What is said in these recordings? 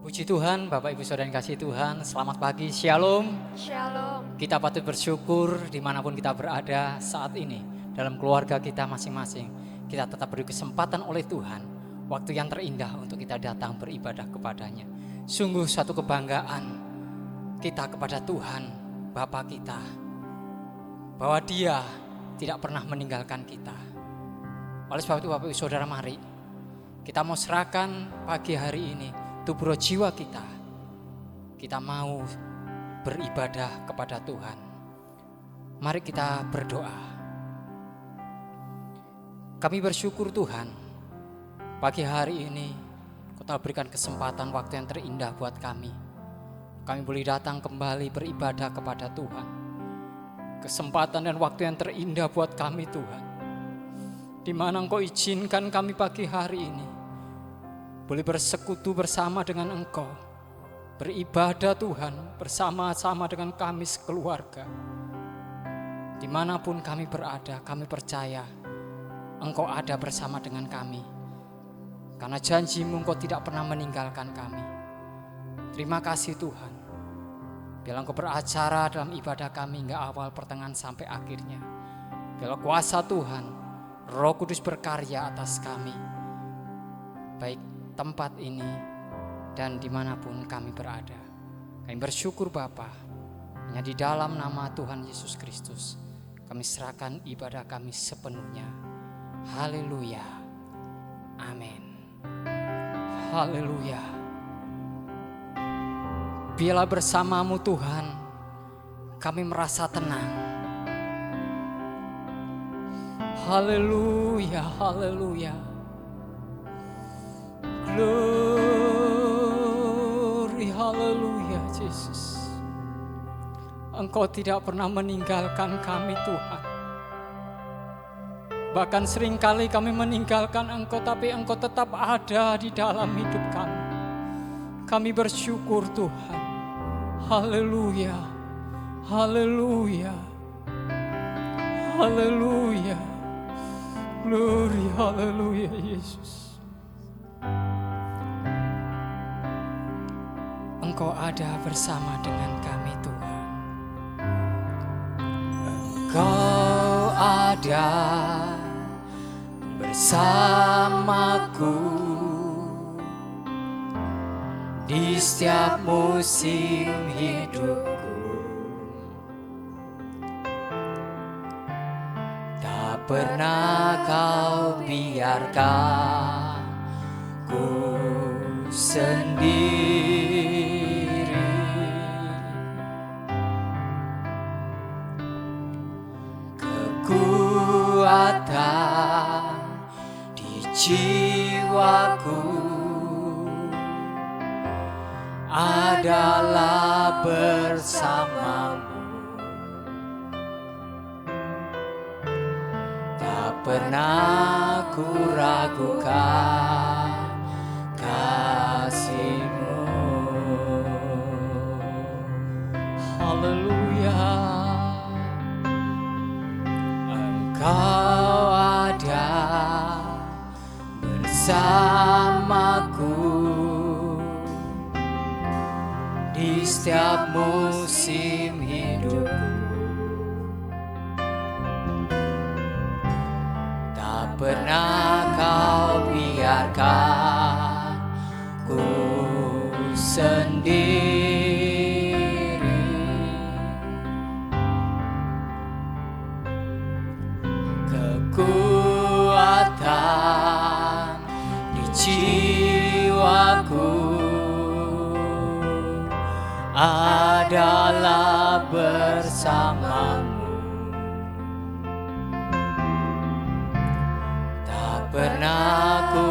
Puji Tuhan, Bapak Ibu Saudara yang kasih Tuhan, selamat pagi, Shalom. Shalom. Kita patut bersyukur dimanapun kita berada saat ini, dalam keluarga kita masing-masing. Kita tetap beri kesempatan oleh Tuhan, waktu yang terindah untuk kita datang beribadah kepadanya. Sungguh suatu kebanggaan kita kepada Tuhan, Bapa kita, bahwa Dia tidak pernah meninggalkan kita. Oleh sebab itu Bapak Ibu Saudara, mari kita mau serahkan pagi hari ini tubuh roh jiwa kita. Kita mau beribadah kepada Tuhan. Mari kita berdoa. Kami bersyukur Tuhan, pagi hari ini Kau telah berikan kesempatan waktu yang terindah buat kami. Kami boleh datang kembali beribadah kepada Tuhan. Kesempatan dan waktu yang terindah buat kami Tuhan, di mana Engkau izinkan kami pagi hari ini boleh bersekutu bersama dengan Engkau, beribadah Tuhan bersama-sama dengan kami sekeluarga. Dimanapun kami berada, kami percaya Engkau ada bersama dengan kami, karena janji-Mu Engkau tidak pernah meninggalkan kami. Terima kasih Tuhan, biarlah Engkau beracara dalam ibadah kami hingga awal, pertengahan sampai akhirnya. Biarlah kuasa Tuhan, Roh Kudus berkarya atas kami, baik tempat ini dan dimanapun kami berada. Kami bersyukur Bapa, hanya di dalam nama Tuhan Yesus Kristus kami serahkan ibadah kami sepenuhnya. Haleluya, amin. Haleluya. Biarlah bersama-Mu Tuhan kami merasa tenang. Haleluya, haleluya. Glory, haleluya Yesus. Engkau tidak pernah meninggalkan kami Tuhan. Bahkan seringkali kami meninggalkan Engkau, tapi Engkau tetap ada di dalam hidup kami. Kami bersyukur Tuhan. Haleluya, haleluya, haleluya. Glory, haleluya Yesus. Engkau ada bersama dengan kami Tuhan. Engkau ada bersamaku di setiap musim hidupku. Tak pernah Kau biarkan ku sendiri. Kekuatan di jiwaku adalah bersamamu. Tak pernah ku ragukan kasih-Mu. Haleluya. Engkau ada bersamaku di setiap musim hidupku. Tak pernah Kau biarkan ku sendiri. Kekuatan di jiwaku adalah bersamamu. Tak pernah ku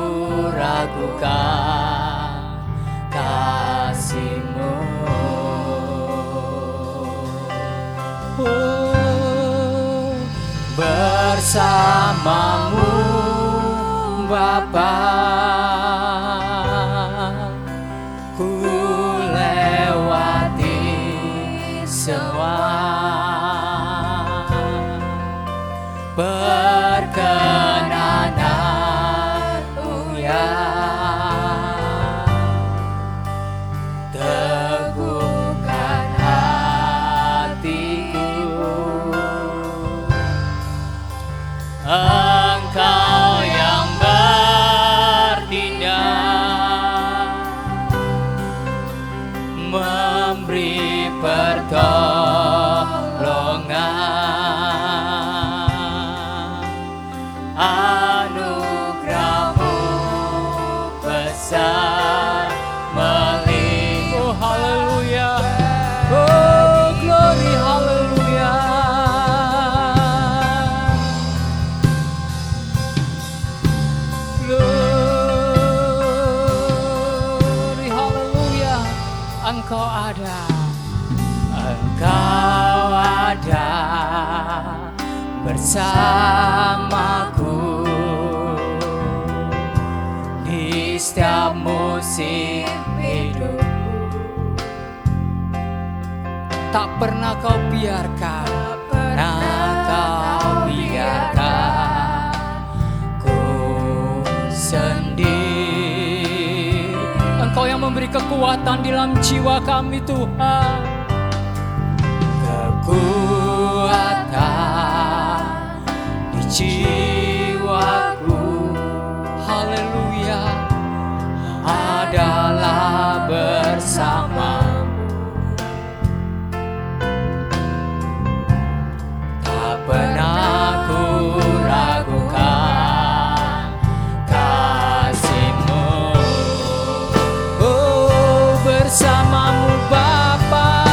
ragukan kasih-Mu. Oh, bersamamu Bapa, ku lewati semua perkenanan-Mu ya memberi pertolongan. Anugerah-Mu besar melimpah. Oh haleluya, oh glory haleluya. Glory haleluya. Engkau ada bersamaku di setiap musim hidup. Tak pernah Kau biarkan, ku sendiri. Engkau yang memberi kekuatan di dalam jiwa kami Tuhan. Kekuatan di jiwaku, haleluya, adalah bersamamu. Tak pernah ku ragukan kasih-Mu. Oh bersamamu Bapa,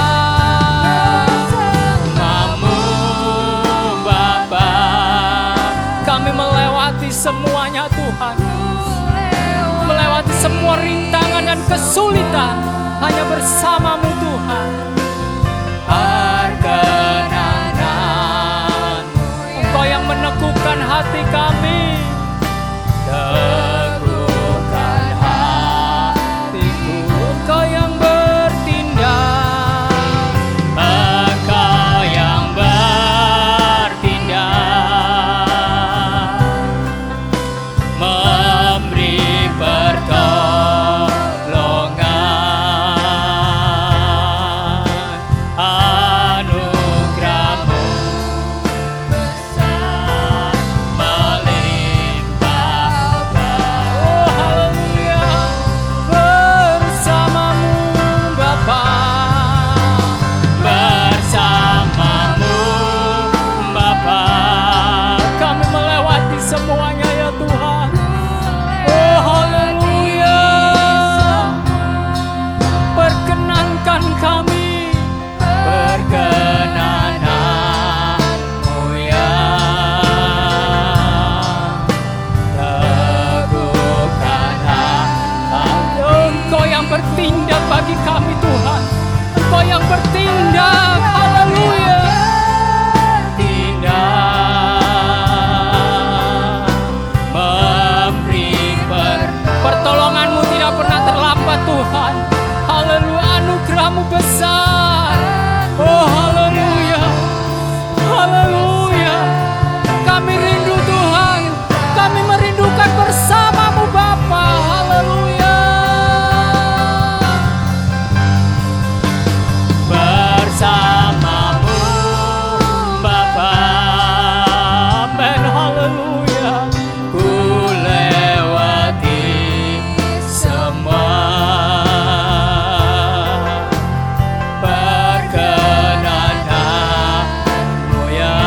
semuanya Tuhan, melewati semua rintangan dan kesulitan hanya bersama-Mu Tuhan. Perkenanan-Mu, Engkau yang meneguhkan hati kami, teguhkan hatiku. Engkau yang bertindak, Engkau yang memberi pertolongan. Anugerah-Mu besar melimpah. Oh haleluya, bersama-Mu Bapa, bersama-Mu Bapa, kami melewati semuanya ya Tuhan. Oh haleluya, perkenankan kami, perkenanan-Mu ya, teguhkan hati. Engkau yang bertindak bagi kami Tuhan, Engkau yang bertindak, haleluya. Pertolongan-Mu tidak pernah terlambat Tuhan. Haleluya, anugerah-Mu besar. Oh haleluya, haleluya. Kami rindu Tuhan, kami merindukan bersama-Mu Bapa. Haleluya. Bersama-Mu Bapa. Amen, haleluya. Ku lewati perkenanan-Mu ya,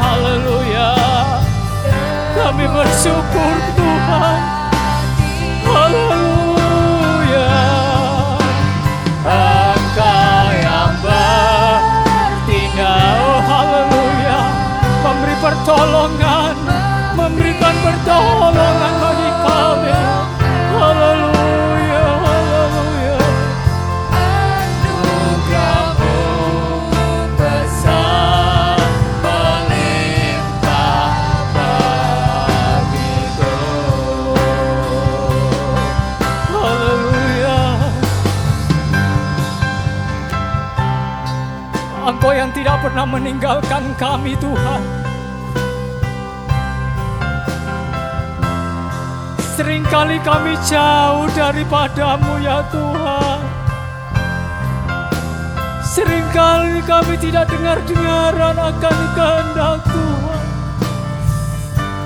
haleluya. Kami bersyukur Tuhan, haleluya. Engkau yang bertindak, oh haleluya, memberi pertolongan, memberikan pertolongan bagi kami. Haleluya, haleluya. Anugerah-Mu besar melimpah bagiku. Haleluya. Engkau yang tidak pernah meninggalkan kami Tuhan. Seringkali kami jauh daripada-Mu ya Tuhan. Seringkali kami tidak dengar-dengaran akan kehendak Tuhan,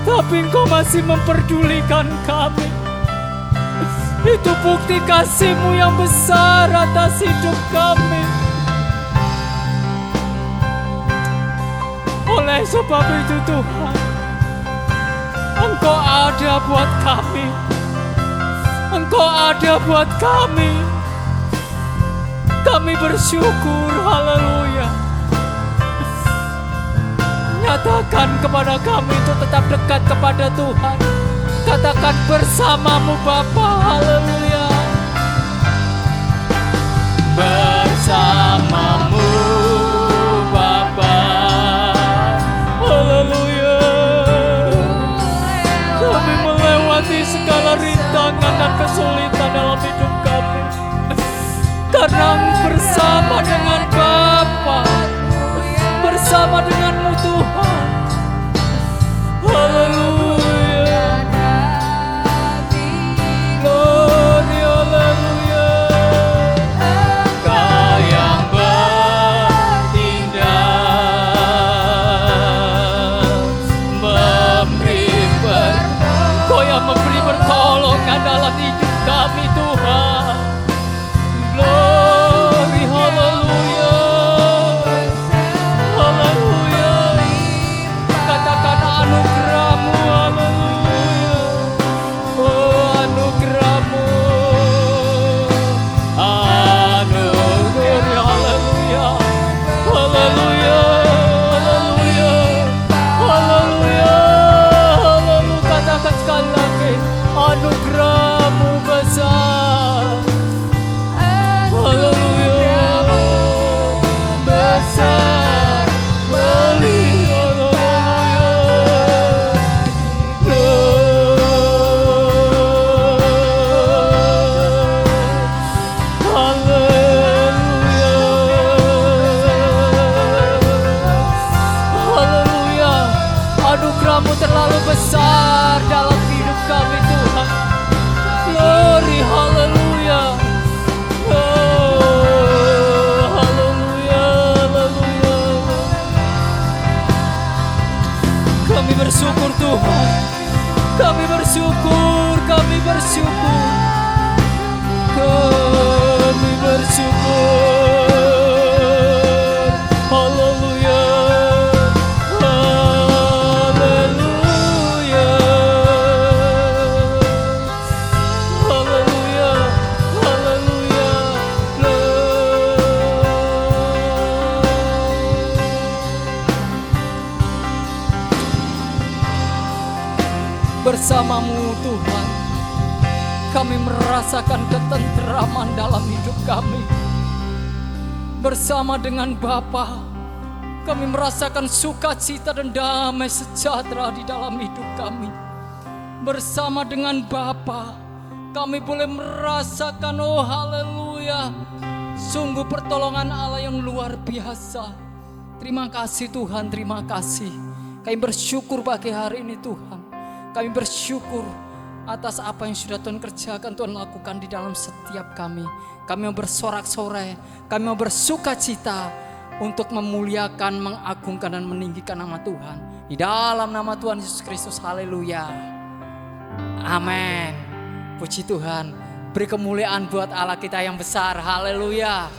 tapi Engkau masih memperdulikan kami. Itu bukti kasih-Mu yang besar atas hidup kami. Oleh sebab itu Tuhan, Engkau ada buat kami. Engkau ada buat kami. Kami bersyukur, haleluya. Nyatakan kepada kami untuk tetap dekat kepada Tuhan. Katakan bersama-Mu Bapa, haleluya. Bersama-Mu Bapa, haleluya. Kami melewati segala rintangan dan kesulitan dalam hidup kami, karena bersama dengan Bapa, bersama dengan-Mu Tuhan, haleluya. Glory, haleluya. Engkau yang bertindak, Engkau yang memberi pertolongan dalam hidup kami Tuhan. Glory, haleluya. Haleluya. Katakan anugerah-Mu, haleluya. Oh, anugerah-Mu. Anugerah, haleluya. Haleluya. Haleluya. Haleluya. Haleluya. Katakan sekali lagi, anugerah-Mu besar. Haleluya. Besar beli, haleluya. Haleluya. Anugerah-Mu terlalu besar dalam hidup kami Tuhan. Glory, haleluya. Oh, haleluya, haleluya. Kami bersyukur Tuhan. Kami bersyukur, kami bersyukur. Kami bersyukur. Haleluya. Haleluya. Haleluya. Haleluya. Bersama-Mu Tuhan, kami merasakan ketenteraman dalam hidup kami. Bersama dengan Bapa, kami merasakan sukacita dan damai sejahtera di dalam hidup kami. Bersama dengan Bapa, kami boleh merasakan, oh haleluya, sungguh pertolongan Allah yang luar biasa. Terima kasih Tuhan, terima kasih. Kami bersyukur pagi hari ini Tuhan. Kami bersyukur atas apa yang sudah Tuhan kerjakan, Tuhan lakukan di dalam setiap kami. Kami mau bersorak-sorai, kami mau bersukacita untuk memuliakan, mengagungkan dan meninggikan nama Tuhan. Di dalam nama Tuhan Yesus Kristus, haleluya. Amin. Puji Tuhan. Beri kemuliaan buat Allah kita yang besar, haleluya.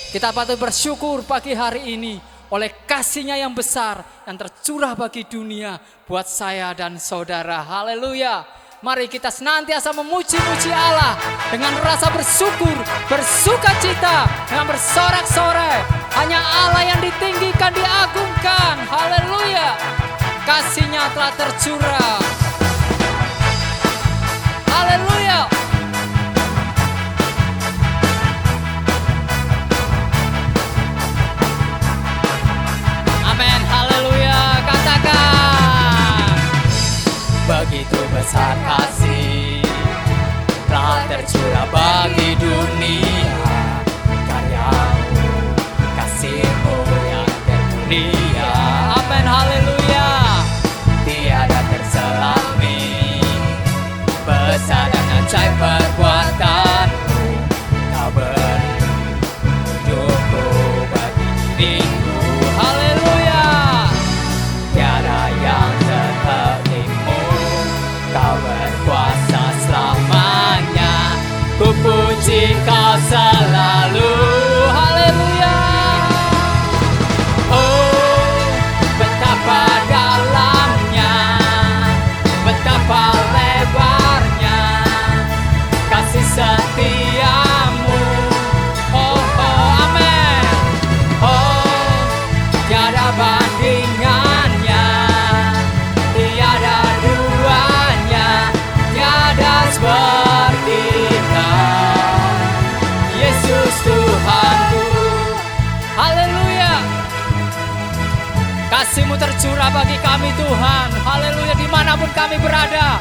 Kita patut bersyukur pagi hari ini oleh kasih-Nya yang besar yang tercurah bagi dunia buat saya dan saudara. Haleluya. Mari kita senantiasa memuji-muji Allah dengan rasa bersyukur, bersukacita, dengan bersorak-sorai. Hanya Allah yang ditinggikan, diagungkan. Haleluya. Kasih-Nya telah tercurah. Haleluya. Amin, haleluya. Katakan, begitu besar kasih telah tercurah bagi dunia. Karya-Mu, kasih-Mu yang termulia. Amin, haleluya. Tiada terselami besar dan ajaib perbuatan-Mu. Kau beri hidupku bagi diriku. Haleluya. Tiada yang seperti-Mu. Kau beri puji Kau selalu. Haleluya. Oh, betapa dalamnya, betapa lebarnya kasih setiamu. Oh, oh, amin. Oh, tiada bandingannya, tiada duanya, tiada seperti Kau, Yesus Tuhanku. Haleluya. Kasih-Mu tercurah bagi kami Tuhan. Haleluya. Dimanapun kami berada,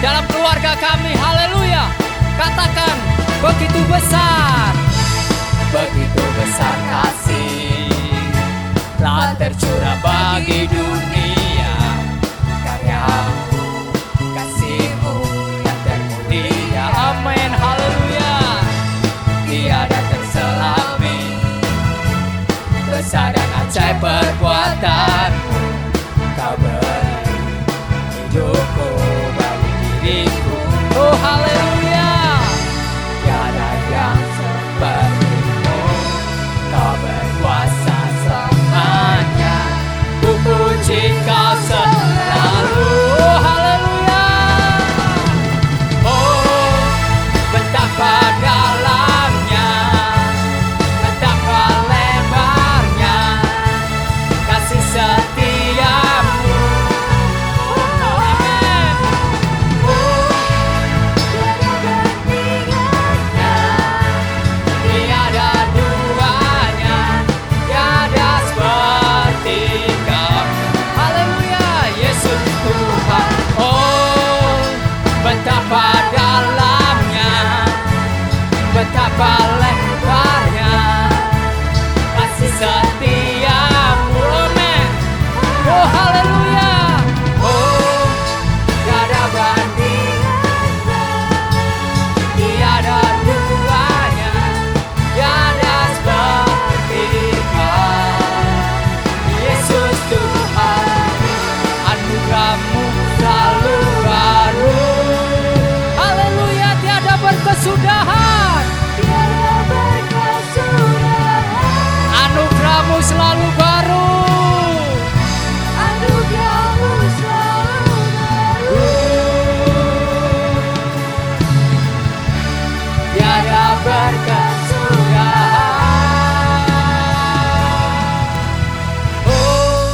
dalam keluarga kami. Haleluya. Katakan, begitu besar, begitu besar kasih telah tercurah bagi dunia. Karya-Mu, kasih-Mu yang termulia. Amin. Haleluya. Tiada terselami besar dan ajaib perbuatan-Mu. Kau beri hidupku bagi diriku. Oh, haleluya. Tiada yang seperti-Mu. Kau berkuasa selamanya. Ku puji Kau selalu. Oh, haleluya. Oh, betapa dalamnya, betapa lebarnya kasih setiamu. Oh, amin. Oh, tiada duanya, tiada seperti Kau. Haleluya, Yesus Tuhan. Oh, betapa dalamnya, betapa lebarnya kasih setiamu. Amin. Oh, haleluya. Oh, tiada bandingannya, tiada duanya, tiada seperti Kau, Yesus Tuhan. Anugerah-Mu selalu baru. Haleluya, tiada berkesudahan. Tiada berkesudahan. Anugerah-Mu selalu baru. Anugerah-Mu selalu baru. Tiada berkesudahan. Oh,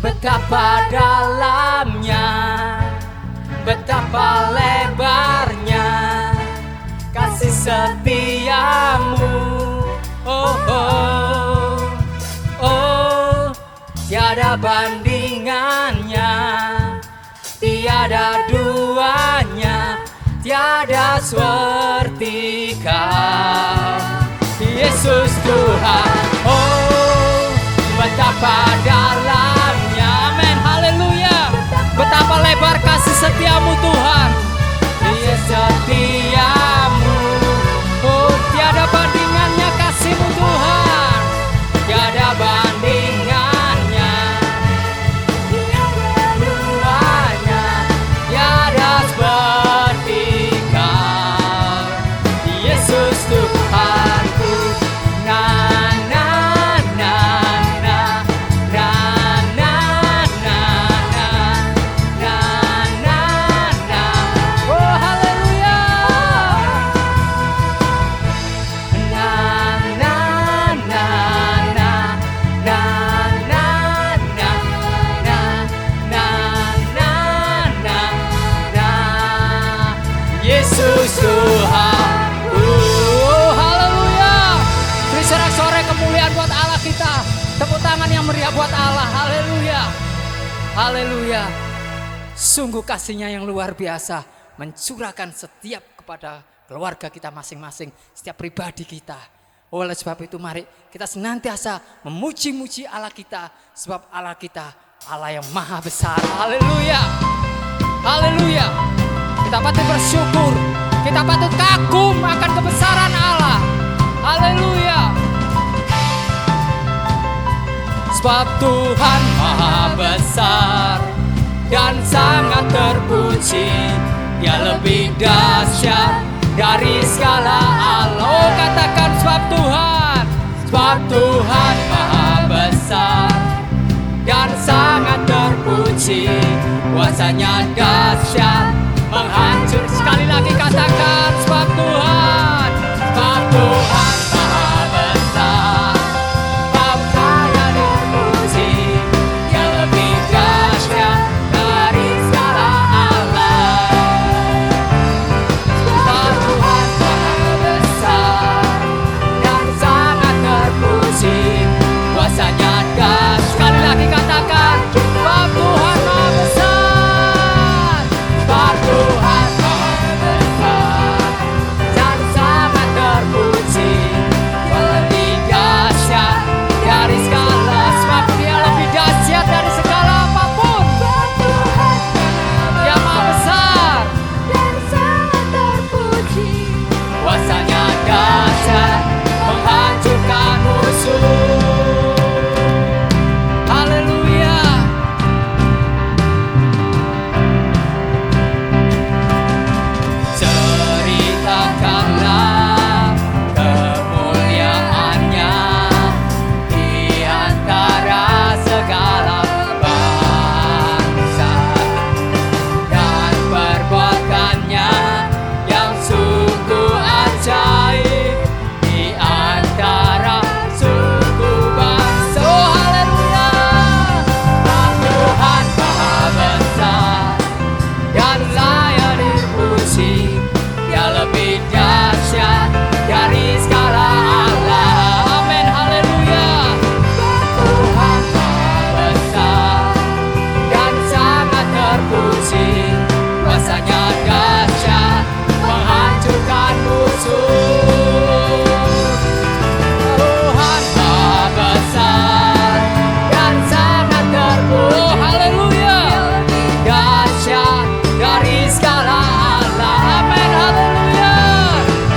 betapa dalamnya, betapa lebarnya kasih setiamu. Oh, oh, oh, tiada bandingannya, tiada duanya, tiada seperti Kau, Yesus Tuhan. Oh, betapa dalamnya, amin, haleluya. Betapa lebar kasih setiamu Tuhan. Dia setiamu. Oh, tiada bandingannya kasih-Mu Tuhan. Tiada bandingannya, tiada duanya, tiada seperti Kau, Yesus Tuhanku. Na na na na na na na na na na na. Oh, haleluya. Na na na na na na na na na na na na. Yesus Tuhan. Oh, haleluya. Beri sorak-sorai kemuliaan buat Allah kita. Tepuk tangan yang meriah buat Allah. Haleluya. Haleluya. Sungguh kasih-Nya yang luar biasa mencurahkan setiap kepada keluarga kita masing-masing, setiap pribadi kita. Oleh sebab itu mari kita senantiasa memuji-muji Allah kita, sebab Allah kita Allah yang maha besar. Haleluya. Haleluya. Kita patut bersyukur, kita patut kagum akan kebesaran Allah. Haleluya. Sebab Tuhan maha besar dan sangat terpuji. Dia lebih dahsyat dari segala alam. Oh, katakan sebab Tuhan maha besar dan sangat terpuji, kuasanya dahsyat menghancur. Sekali lagi katakan sebab Tuhan maha besar, bapaknya dipuji, dia lebih dahsyat dari segala alam. Sebab Tuhan maha besar dan sangat terpuji, kuasanya dahsyat. Sekali lagi katakan sebab Tuhan maha besar, sebab Tuhan maha besar dan sangat terpuji, dia lebih dahsyat dari segala. Sebab dia lebih dahsyat dari segala apapun. Dia maha besar dan sangat terpuji, kuasanya dahsyat menghancurkan musuh. Haleluya. Ceritakanlah kemuliaannya di antara segala bangsa, dan perbuatannya yang sungguh ajaib di antara suku bangsa. Oh, haleluya. Tuhan maha besar dan layak dipuji, dia lebih dahsyat dari segala alam. Amin, haleluya. Tuhan maha besar dan sangat terpuji, kuasanya dahsyat menghancurkan musuh. Tuhan maha besar dan sangat terpuji, oh, haleluya, dahsyat dari segala alam. Amin, haleluya.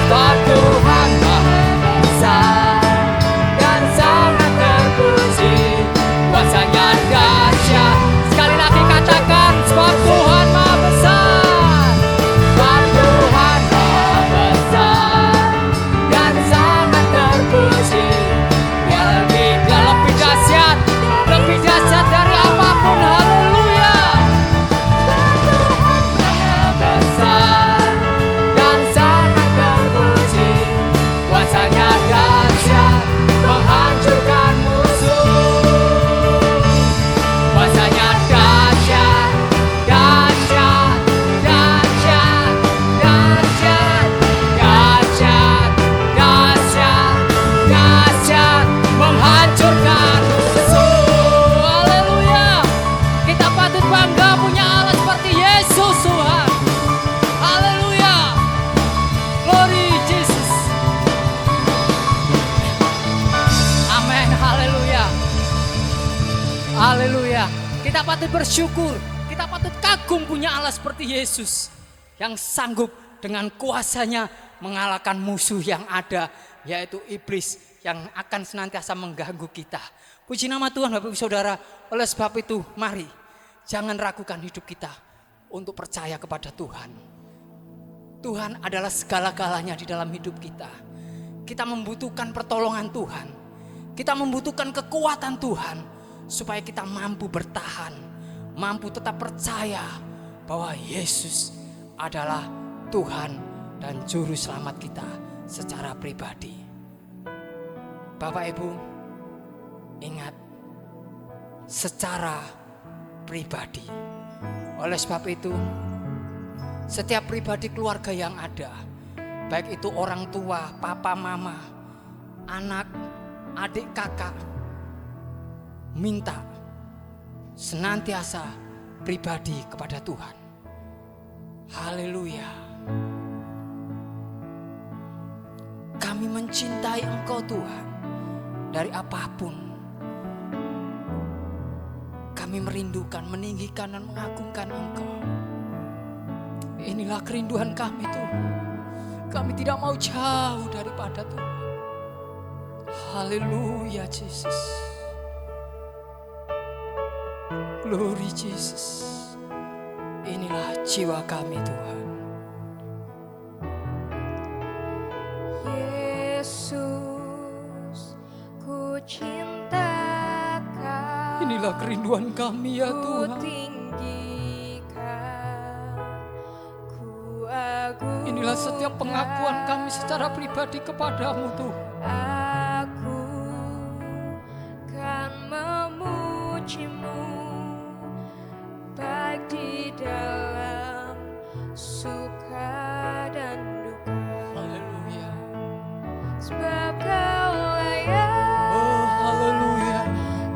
Sebab Tuhan maha besar dan sangat terpuji, kuasanya dahsyat. Sekali lagi katakan sebab Tuhan maha besar, sebab Tuhan maha besar dan sangat terpuji, dia lebih dahsyat dari apapun. Haleluya. Maha besar dan sangat terpuji, kuasanya dahsyat menghancurkan musuh. Kuasanya dahsyat, dahsyat, dahsyat, dahsyat, dahsyat, dahsyat, dahsyat menghancurkan musuh. Haleluya. Kita patut bangga punya Allah seperti Yesus, Tuhan. Haleluya. Glory Jesus. Amin. Haleluya. Haleluya. Kita patut bersyukur, kita patut kagum punya Allah seperti Yesus yang sanggup dengan kuasanya mengalahkan musuh yang ada, yaitu iblis yang akan senantiasa mengganggu kita. Puji nama Tuhan Bapak Ibu Saudara. Oleh sebab itu mari jangan ragukan hidup kita untuk percaya kepada Tuhan. Tuhan adalah segala-galanya di dalam hidup kita. Kita membutuhkan pertolongan Tuhan. Kita membutuhkan kekuatan Tuhan supaya kita mampu bertahan, mampu tetap percaya bahwa Yesus adalah Tuhan dan Juru Selamat kita secara pribadi. Bapak Ibu, ingat, secara pribadi. Oleh sebab itu, setiap pribadi keluarga yang ada, baik itu orang tua, papa, mama, anak, adik, kakak, minta senantiasa pribadi kepada Tuhan. Haleluya. Kami mencintai Engkau Tuhan dari apapun. Kami merindukan, meninggikan dan mengagungkan Engkau. Inilah kerinduan kami Tuhan. Kami tidak mau jauh daripada Tuhan. Haleluya Jesus. Glory Jesus. Inilah jiwa kami Tuhan. Inilah kerinduan kami ya Ku Tuhan. tinggikan, ku agungkan. Inilah setiap pengakuan kami secara pribadi kepadamu Tuhan. Aku kan memujimu, baik di dalam suka dan duka. Haleluya. Sebab Kau layak. Oh haleluya.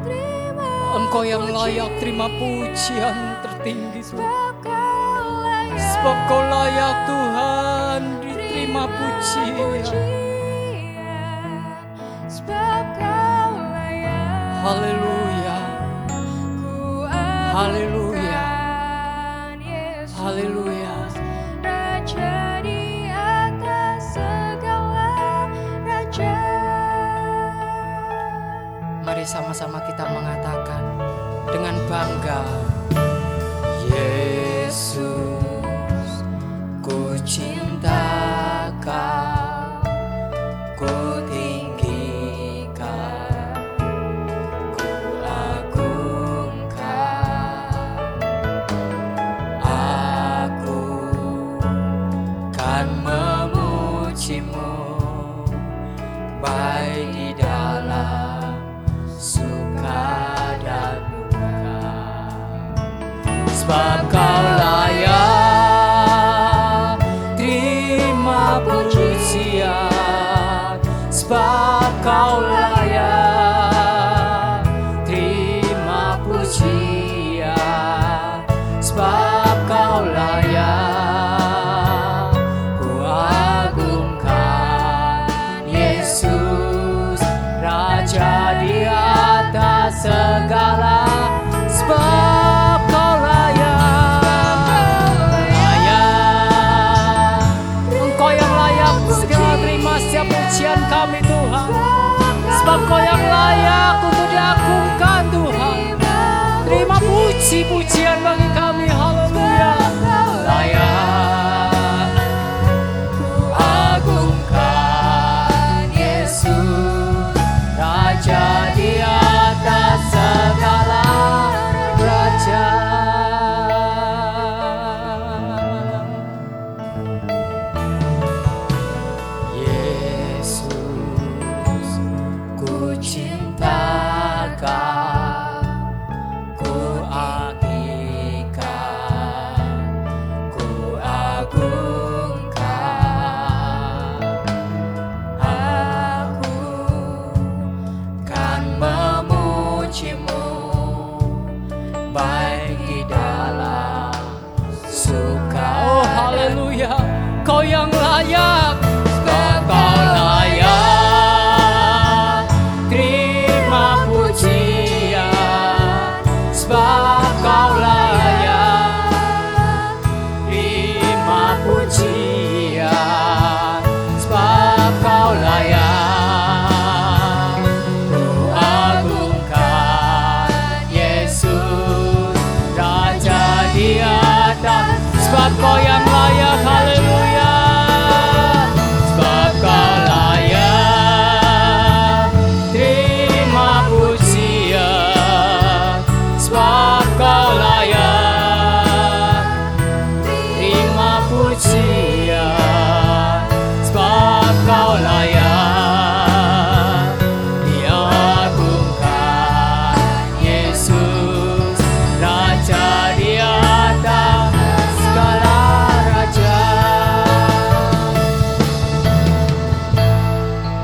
Terima Engkau yang puji. layak terima pujian tertinggi Tuhan. Sebab Kau layak. Sebab Kau layak Tuhan diterima Terima pujian. pujian. Sebab Kau layak. Haleluya. Ku Haleluya. agungkan Yesus, Haleluya. Raja di atas segala raja. Mari sama-sama kita mengatakan dengan bangga, Yesus, ku cinta Kau, ku tinggikan, ku agungkan. Aku kan memujimu, baik di dalam suka dan duka. Sebab Kau layak terima pujian. Sebab Kau layak terima pujian. Sebab Kau layak ku agungkan Yesus, Raja di atas segala. Sebab Kau layak, Engkau yang layak segala terima setiap pujian kami Tuhan. Sebab Kau yang layak untuk diagungkan Tuhan. Terima puji-pujian bagi kami, haleluya. Layak ku agungkan Yesus, Raja di atas segala raja. Yesus, ku cinta Kau, ku agungkan, ku agungkan. Aku kan memujimu, baik di dalam suka. Oh haleluya, Kau yang layak, Kau layak terima pujian. Sebab Kau layak terima pujian. Sebab Kau layak ku agungkan Yesus, Raja di atas. Sebab Kau yang layak, haleluya. Sebab Kau layak terima pujian. Sebab Kau layak terima pujian. Sebab Kau layak diagungkan Yesus, Raja di atas segala raja.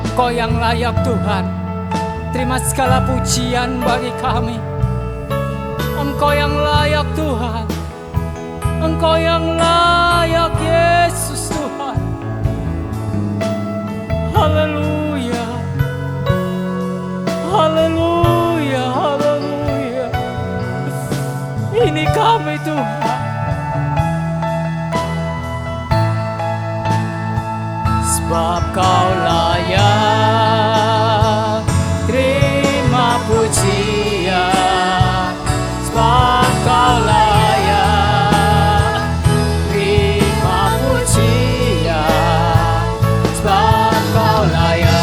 Engkau yang layak Tuhan, terima segala pujian bagi kami. Engkau yang layak Tuhan, Engkau yang layak Yesus Tuhan. Haleluya, haleluya, haleluya. Ini kami Tuhan. Sebab Kau layak terima pujian. Sebab Kau layak terima pujian. Sebab Kau layak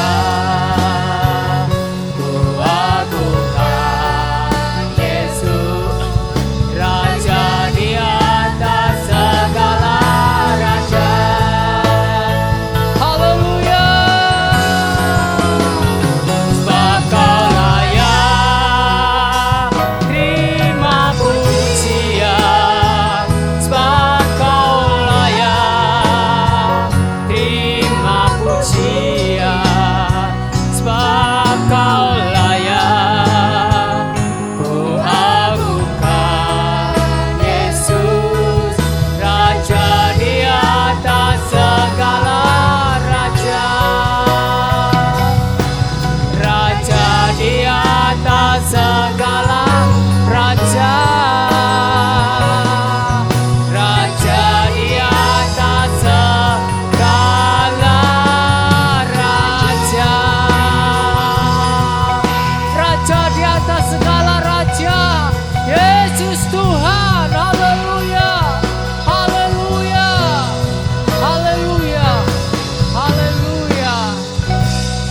segala raja. Raja di atas segala raja. Raja di atas segala raja. Yesus Tuhan. Haleluya. Haleluya. Haleluya. Haleluya.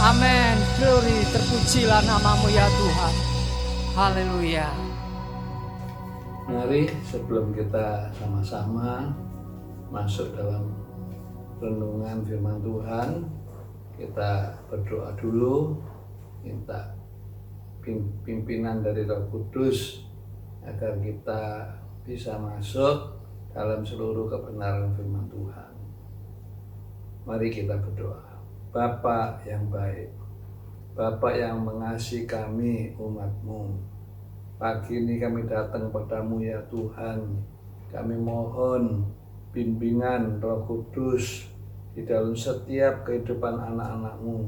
Amin. Glory, terpujilah namamu ya Tuhan. Haleluya. Mari sebelum kita sama-sama masuk dalam renungan firman Tuhan, kita berdoa dulu, minta pimpinan dari Roh Kudus agar kita bisa masuk dalam seluruh kebenaran firman Tuhan. Mari kita berdoa. Bapa yang baik, Bapa yang mengasihi kami umat-Mu, pagi ini kami datang padamu ya Tuhan. Kami mohon bimbingan Roh Kudus di dalam setiap kehidupan anak-anak-Mu,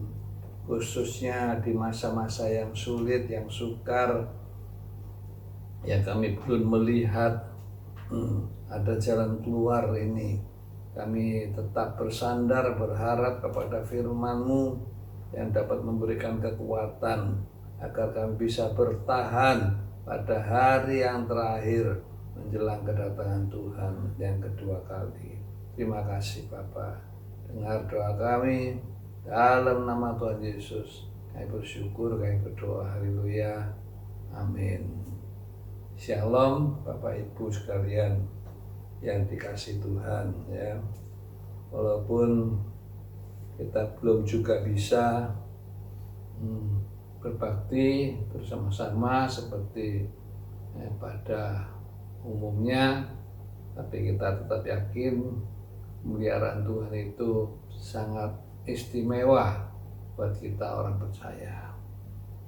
khususnya di masa-masa yang sulit, yang sukar, yang kami belum melihat ada jalan keluar ini. Kami tetap bersandar, berharap kepada firman-Mu yang dapat memberikan kekuatan agar kami bisa bertahan pada hari yang terakhir menjelang kedatangan Tuhan yang kedua kali. Terima kasih Bapa. Dengar doa kami dalam nama Tuhan Yesus. Kami bersyukur, kami berdoa. Haleluya. Amin. Shalom Bapak Ibu sekalian yang dikasih Tuhan ya. Walaupun kita belum juga bisa berbakti bersama-sama seperti pada umumnya, tapi kita tetap yakin pemeliharaan Tuhan itu sangat istimewa buat kita orang percaya.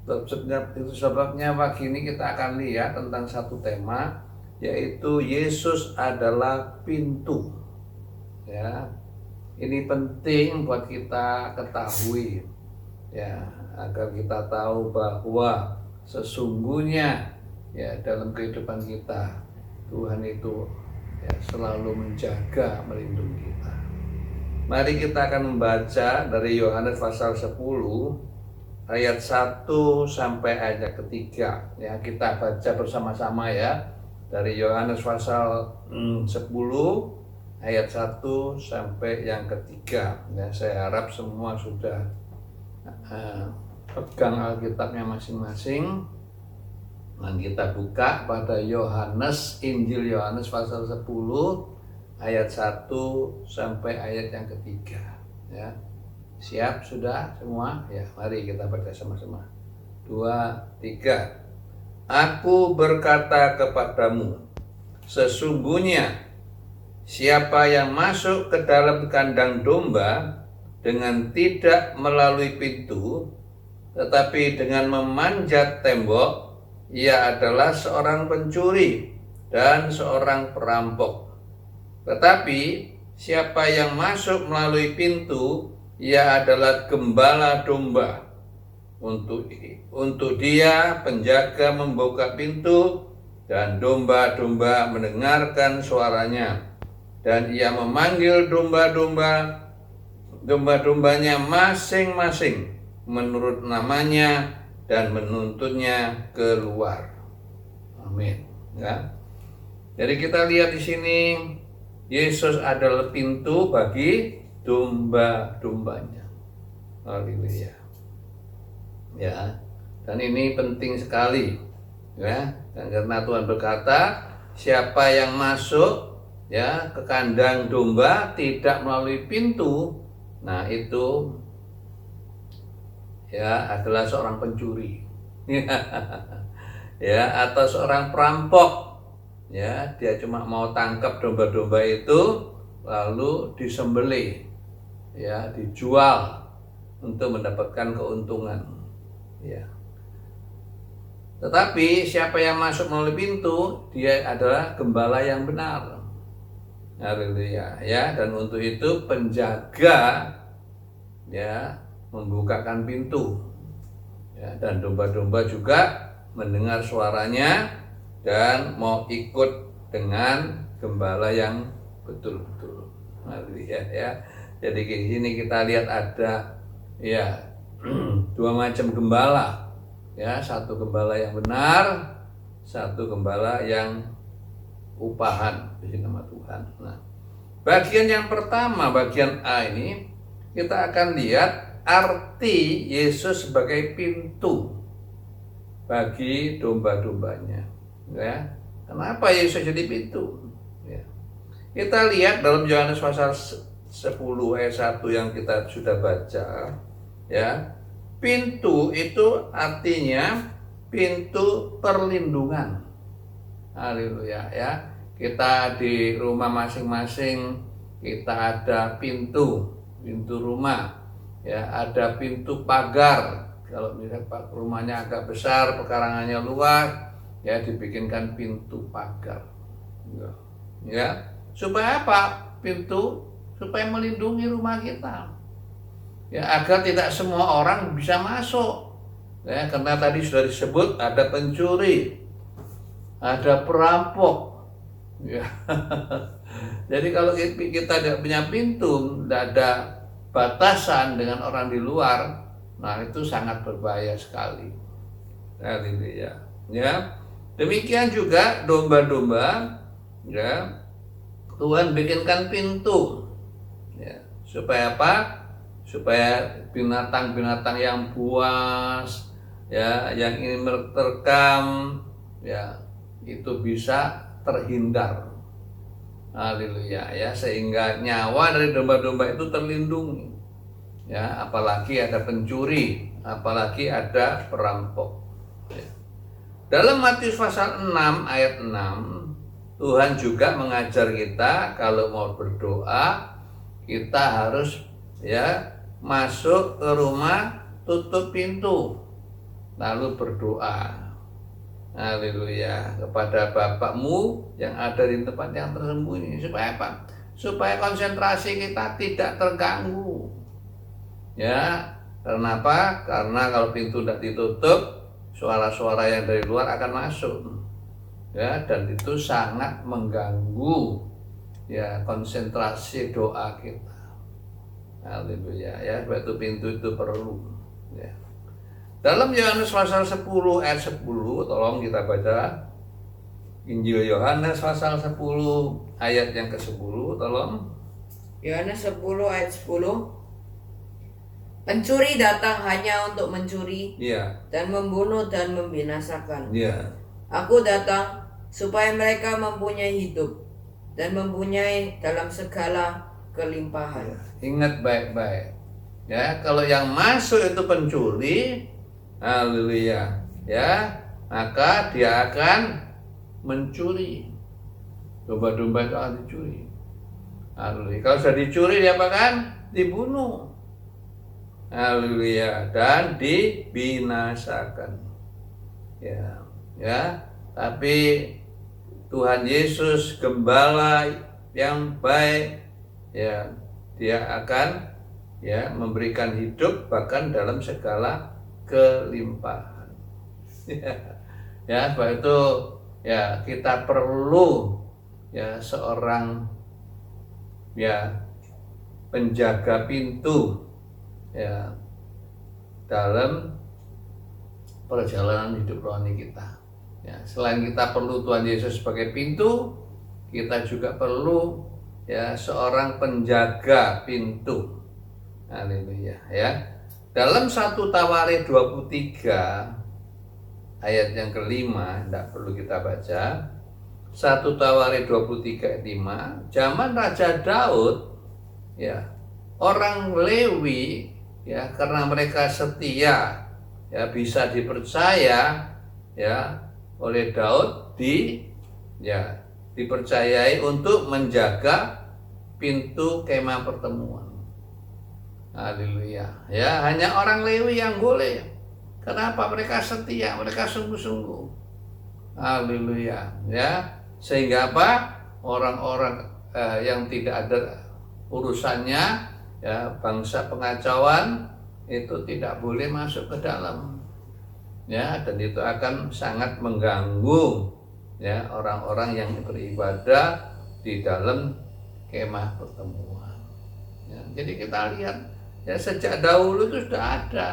Itu sebabnya pagi ini kita akan lihat tentang satu tema, yaitu Yesus adalah pintu. Ya, ini penting buat kita ketahui, ya, agar kita tahu bahwa sesungguhnya ya dalam kehidupan kita Tuhan itu ya selalu menjaga, melindungi kita. Mari kita akan membaca dari Yohanes pasal 10 ayat 1 sampai ayat ketiga. Ya, kita baca bersama-sama ya. Dari Yohanes pasal 10 ayat 1 sampai yang ketiga. Ya, saya harap semua sudah pegang Alkitabnya masing-masing. Dan kita buka pada Yohanes, Injil Yohanes pasal 10 ayat 1 sampai ayat yang ketiga. Ya. Siap sudah semua? Ya, mari kita baca sama-sama. 2, 3. Aku berkata kepadamu, sesungguhnya siapa yang masuk ke dalam kandang domba dengan tidak melalui pintu, tetapi dengan memanjat tembok, ia adalah seorang pencuri dan seorang perampok. Tetapi siapa yang masuk melalui pintu, ia adalah gembala domba. Untuk dia penjaga membuka pintu, dan domba-domba mendengarkan suaranya, dan ia memanggil domba-dombanya masing-masing menurut namanya dan menuntutnya keluar. Amin. Ya. Jadi kita lihat di sini Yesus adalah pintu bagi domba-dombanya. Haleluya. Ya, dan ini penting sekali. Ya, dan karena Tuhan berkata, siapa yang masuk ya ke kandang domba tidak melalui pintu, nah itu ya adalah seorang pencuri. Ya, atau seorang perampok. Ya, dia cuma mau tangkap domba-domba itu lalu disembelih. Ya, dijual untuk mendapatkan keuntungan. Ya. Tetapi siapa yang masuk melalui pintu, dia adalah gembala yang benar. Haleluya. Ya, dan untuk itu penjaga ya membukakan pintu. Ya, dan domba-domba juga mendengar suaranya dan mau ikut dengan gembala yang betul-betul. Ya. Jadi di sini kita lihat ada ya dua macam gembala. Ya, satu gembala yang benar, satu gembala yang upahan di nama Tuhan. Nah, bagian yang pertama, bagian A ini kita akan lihat arti Yesus sebagai pintu bagi domba-dombanya. Ya, kenapa Yesus jadi pintu? Ya. Kita lihat dalam Yohanes pasal 10 ayat 1 yang kita sudah baca. Ya, pintu itu artinya pintu perlindungan. Haleluya ya. Kita di rumah masing-masing kita ada pintu rumah. Ya, ada pintu pagar. Kalau misalnya rumahnya agak besar, pekarangannya luas, ya dibikinkan pintu pagar. Ya, supaya apa? Pintu supaya melindungi rumah kita. Ya, agar tidak semua orang bisa masuk. Ya, karena tadi sudah disebut ada pencuri, ada perampok. Ya. Jadi kalau kita tidak punya pintu, tidak ada batasan dengan orang di luar, nah itu sangat berbahaya sekali. Haleluya. Ya. Demikian juga domba-domba, ya. Tuhan bikinkan pintu. Ya. Supaya apa? Supaya binatang-binatang yang buas, ya, yang ingin menerkam, ya, itu bisa terhindar. Haleluya ya, sehingga nyawa dari domba-domba itu terlindungi. Ya, apalagi ada pencuri, apalagi ada perampok. Ya. Dalam Matius pasal 6 ayat 6, Tuhan juga mengajar kita kalau mau berdoa, kita harus ya masuk ke rumah, tutup pintu, lalu berdoa. Haleluya, kepada Bapakmu yang ada di tempat yang tersembunyi. Supaya apa? Supaya konsentrasi kita tidak terganggu. Ya, karena apa? Karena kalau pintu tidak ditutup, suara-suara yang dari luar akan masuk. Ya, dan itu sangat mengganggu ya konsentrasi doa kita. Haleluya ya, sebab itu pintu itu perlu. Ya. Dalam Yohanes pasal 10 ayat 10, tolong kita baca Injil Yohanes pasal 10 ayat yang ke-10, tolong. Yohanes 10 ayat 10. Pencuri datang hanya untuk mencuri, Iya. dan membunuh dan membinasakan. Iya. Aku datang supaya mereka mempunyai hidup dan mempunyai dalam segala kelimpahan. Ingat baik-baik. Ya, kalau yang masuk itu pencuri, haleluya, ya, maka dia akan mencuri. Domba-domba itu akan dicuri. Haleluya. Kalau sudah dicuri dia akan dibunuh. Haleluya, dan dibinasakan. Ya, ya. Tapi Tuhan Yesus gembala yang baik, ya, dia akan ya memberikan hidup bahkan dalam segala kelimpahan. Ya, sebab itu ya kita perlu ya seorang ya penjaga pintu ya dalam perjalanan hidup rohani kita. Ya, selain kita perlu Tuhan Yesus sebagai pintu, kita juga perlu ya seorang penjaga pintu. Haleluya ya. Dalam 1 Tawarik 23 ayat yang kelima, tidak perlu kita baca. 1 Tawarik 23 ayat 5, zaman Raja Daud ya, orang Lewi ya, karena mereka setia ya, bisa dipercaya ya oleh Daud dipercayai untuk menjaga pintu kemah pertemuan. Haleluya. Ya, hanya orang Lewi yang boleh. Kenapa? Mereka setia, mereka sungguh-sungguh. Haleluya. Ya, sehingga apa? Orang-orang yang tidak ada urusannya ya, bangsa pengacauan itu tidak boleh masuk ke dalam. ya, dan itu akan sangat mengganggu ya orang-orang yang beribadah di dalam kemah pertemuan. Ya, jadi kita lihat ya sejak dahulu itu sudah ada.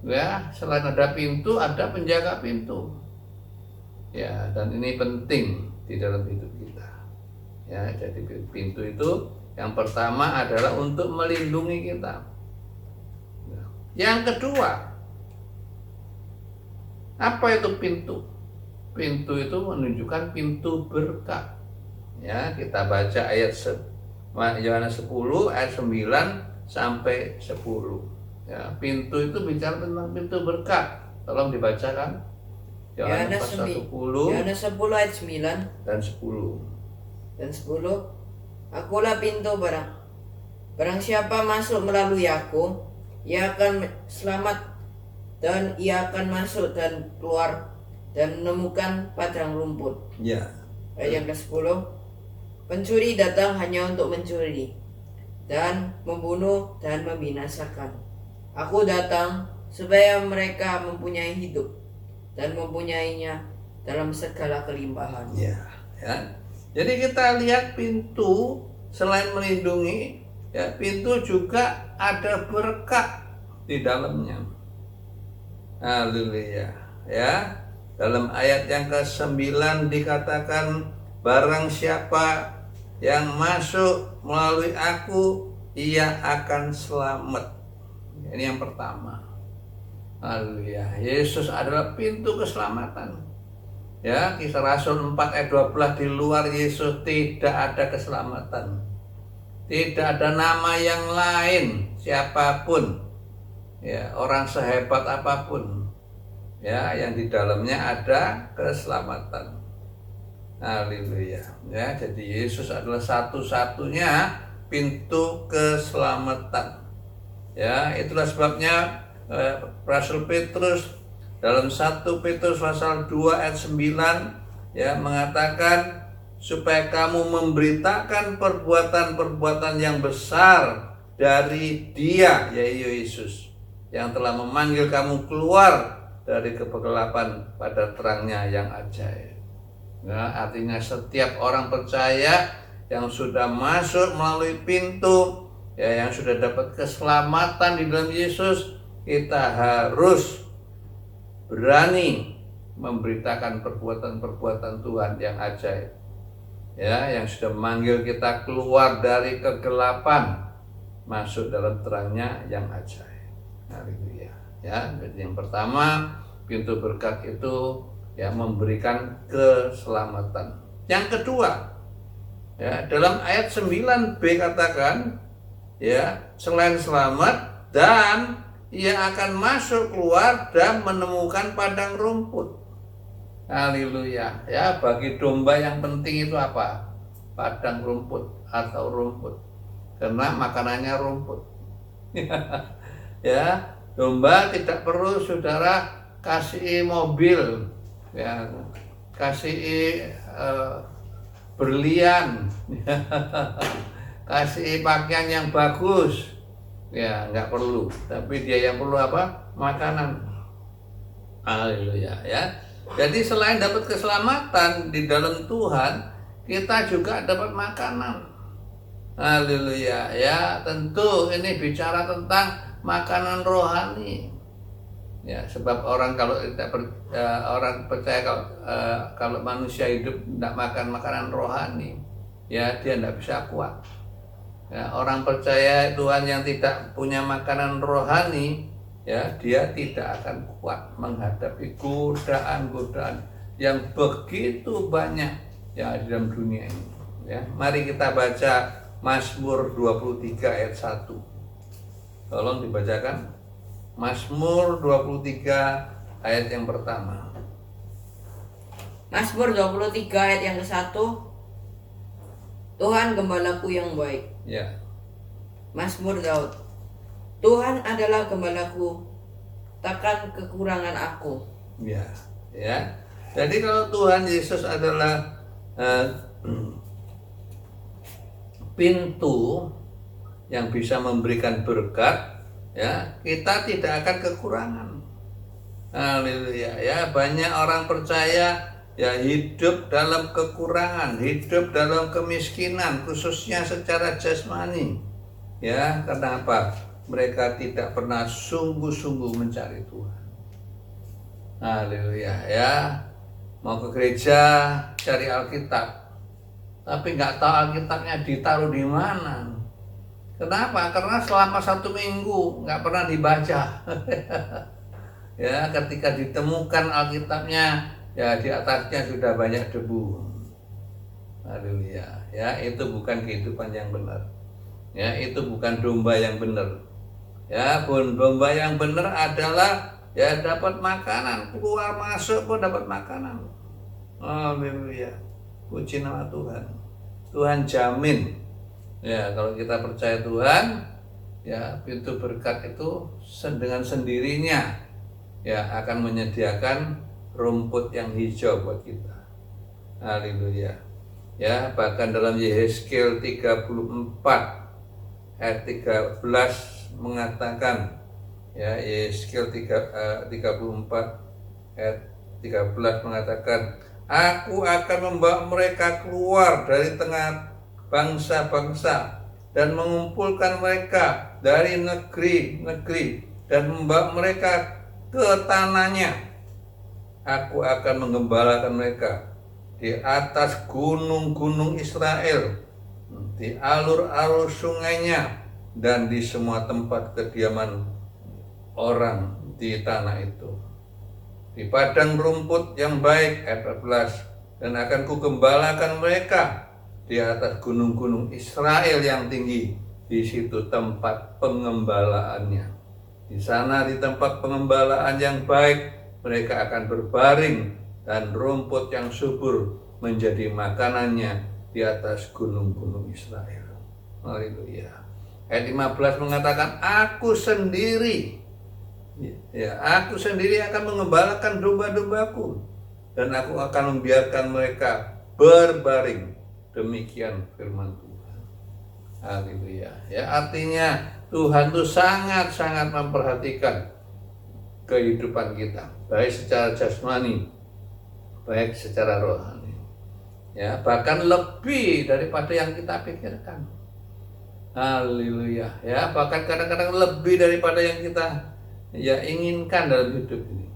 Ya, selain ada pintu, ada penjaga pintu. Ya, dan ini penting di dalam hidup kita. Ya, jadi pintu itu yang pertama adalah untuk melindungi kita. Ya. Yang kedua, apa itu pintu? Pintu itu menunjukkan pintu berkat. Ya, kita baca ayat Yohanes 10 ayat 9 sampai 10. Ya, pintu itu bicara tentang pintu berkat. Tolong dibacakan. Yohanes 10 Yohanes 10 ayat 9 dan 10. dan 10. Akulah pintu, barang siapa masuk melalui aku, ia akan selamat, dan ia akan masuk dan keluar dan menemukan padang rumput. Ya. Ayat yang ke-10. Pencuri datang hanya untuk mencuri dan membunuh dan membinasakan. Aku datang supaya mereka mempunyai hidup dan mempunyainya dalam segala kelimpahan. Ya, ya. Jadi kita lihat pintu selain melindungi, ya, pintu juga ada berkat di dalamnya. Haleluya. Ya. Dalam ayat yang ke-9 dikatakan, barang siapa yang masuk melalui aku, ia akan selamat. Ini yang pertama. Haleluya. Yesus adalah pintu keselamatan. Ya, Kisah Rasul 4 ayat 12, di luar Yesus tidak ada keselamatan. Tidak ada nama yang lain, siapapun. Ya, orang sehebat apapun. Ya, yang di dalamnya ada keselamatan. Haleluya. Ya, jadi Yesus adalah satu-satunya pintu keselamatan. Ya, itulah sebabnya Rasul Petrus dalam 1 Petrus pasal 2 ayat 9 ya mengatakan supaya kamu memberitakan perbuatan-perbuatan yang besar dari Dia, yaitu Yesus, yang telah memanggil kamu keluar dari kegelapan pada terangnya yang ajaib. Nah, artinya setiap orang percaya yang sudah masuk melalui pintu, ya, yang sudah dapat keselamatan di dalam Yesus, kita harus berani memberitakan perbuatan-perbuatan Tuhan yang ajaib. Ya, yang sudah memanggil kita keluar dari kegelapan masuk dalam terangnya yang ajaib. Haleluya. Ya, jadi yang pertama, pintu berkat itu ya memberikan keselamatan. Yang kedua, ya, dalam ayat 9b katakan, ya, selain selamat dan ia akan masuk keluar dan menemukan padang rumput. Haleluya. Ya, bagi domba yang penting itu apa? Padang rumput atau rumput. Karena makanannya rumput. Ya, domba tidak perlu saudara kasih mobil, ya, kasih berlian, kasih pakaian yang bagus, ya, nggak perlu. Tapi dia yang perlu apa? Makanan. Haleluya. Ya. Jadi selain dapat keselamatan di dalam Tuhan, kita juga dapat makanan. Haleluya. Ya, tentu ini bicara tentang makanan rohani. Ya, sebab orang kalau tidak orang percaya kalau manusia hidup tidak makan makanan rohani, ya dia tidak bisa kuat. Ya, orang percaya Tuhan yang tidak punya makanan rohani, ya dia tidak akan kuat menghadapi godaan-godaan yang begitu banyak yang ada dalam dunia ini. Ya, mari kita baca Mazmur 23 ayat 1. Tolong dibacakan. Mazmur 23 ayat yang pertama. Mazmur 23 ayat yang ke-1. Tuhan gembalaku yang baik. Ya. Mazmur Daud. Tuhan adalah gembalaku, takkan kekurangan aku. Ya, ya. Jadi kalau Tuhan Yesus adalah pintu yang bisa memberikan berkat, ya, kita tidak akan kekurangan. Haleluya. Ya, banyak orang percaya ya hidup dalam kekurangan, hidup dalam kemiskinan, khususnya secara jasmani. Ya, karena apa? Mereka tidak pernah sungguh-sungguh mencari Tuhan. Haleluya. Ya, mau ke gereja cari Alkitab, tapi nggak tahu Alkitabnya ditaruh di mana. Kenapa? Karena selama 1 minggu nggak pernah dibaca. Ya, ketika ditemukan Alkitabnya, ya di atasnya sudah banyak debu. Haleluya. Ya, itu bukan kehidupan yang benar. Ya, itu bukan domba yang benar. Ya, domba yang benar adalah ya dapat makanan, keluar masuk pun dapat makanan. Haleluya. Puji nama Tuhan. Tuhan jamin. Ya, kalau kita percaya Tuhan, ya pintu berkat itu dengan sendirinya ya akan menyediakan rumput yang hijau buat kita. Haleluya. Ya, bahkan dalam Yehezkiel 34 ayat 13 mengatakan, ya, Yehezkiel 34 ayat 13 mengatakan, aku akan membawa mereka keluar dari tengah bangsa-bangsa dan mengumpulkan mereka dari negeri-negeri dan membawa mereka ke tanahnya. Aku akan menggembalakan mereka di atas gunung-gunung Israel, di alur-alur sungainya, dan di semua tempat kediaman orang di tanah itu. Di padang rumput yang baik, ayat 14, dan akan kugembalakan mereka di atas gunung-gunung Israel yang tinggi. Di situ tempat pengembalaannya. Di sana, di tempat pengembalaan yang baik, mereka akan berbaring dan rumput yang subur menjadi makanannya di atas gunung-gunung Israel. Haleluya. Ayat 15 mengatakan, aku sendiri, ya, aku sendiri akan mengembalakan domba-dombaku dan aku akan membiarkan mereka berbaring. Demikian firman Tuhan. Haleluya. Ya, artinya Tuhan itu sangat-sangat memperhatikan kehidupan kita, baik secara jasmani, baik secara rohani. Ya, bahkan lebih daripada yang kita pikirkan. Haleluya. Ya, bahkan kadang-kadang lebih daripada yang kita ya inginkan dalam hidup ini.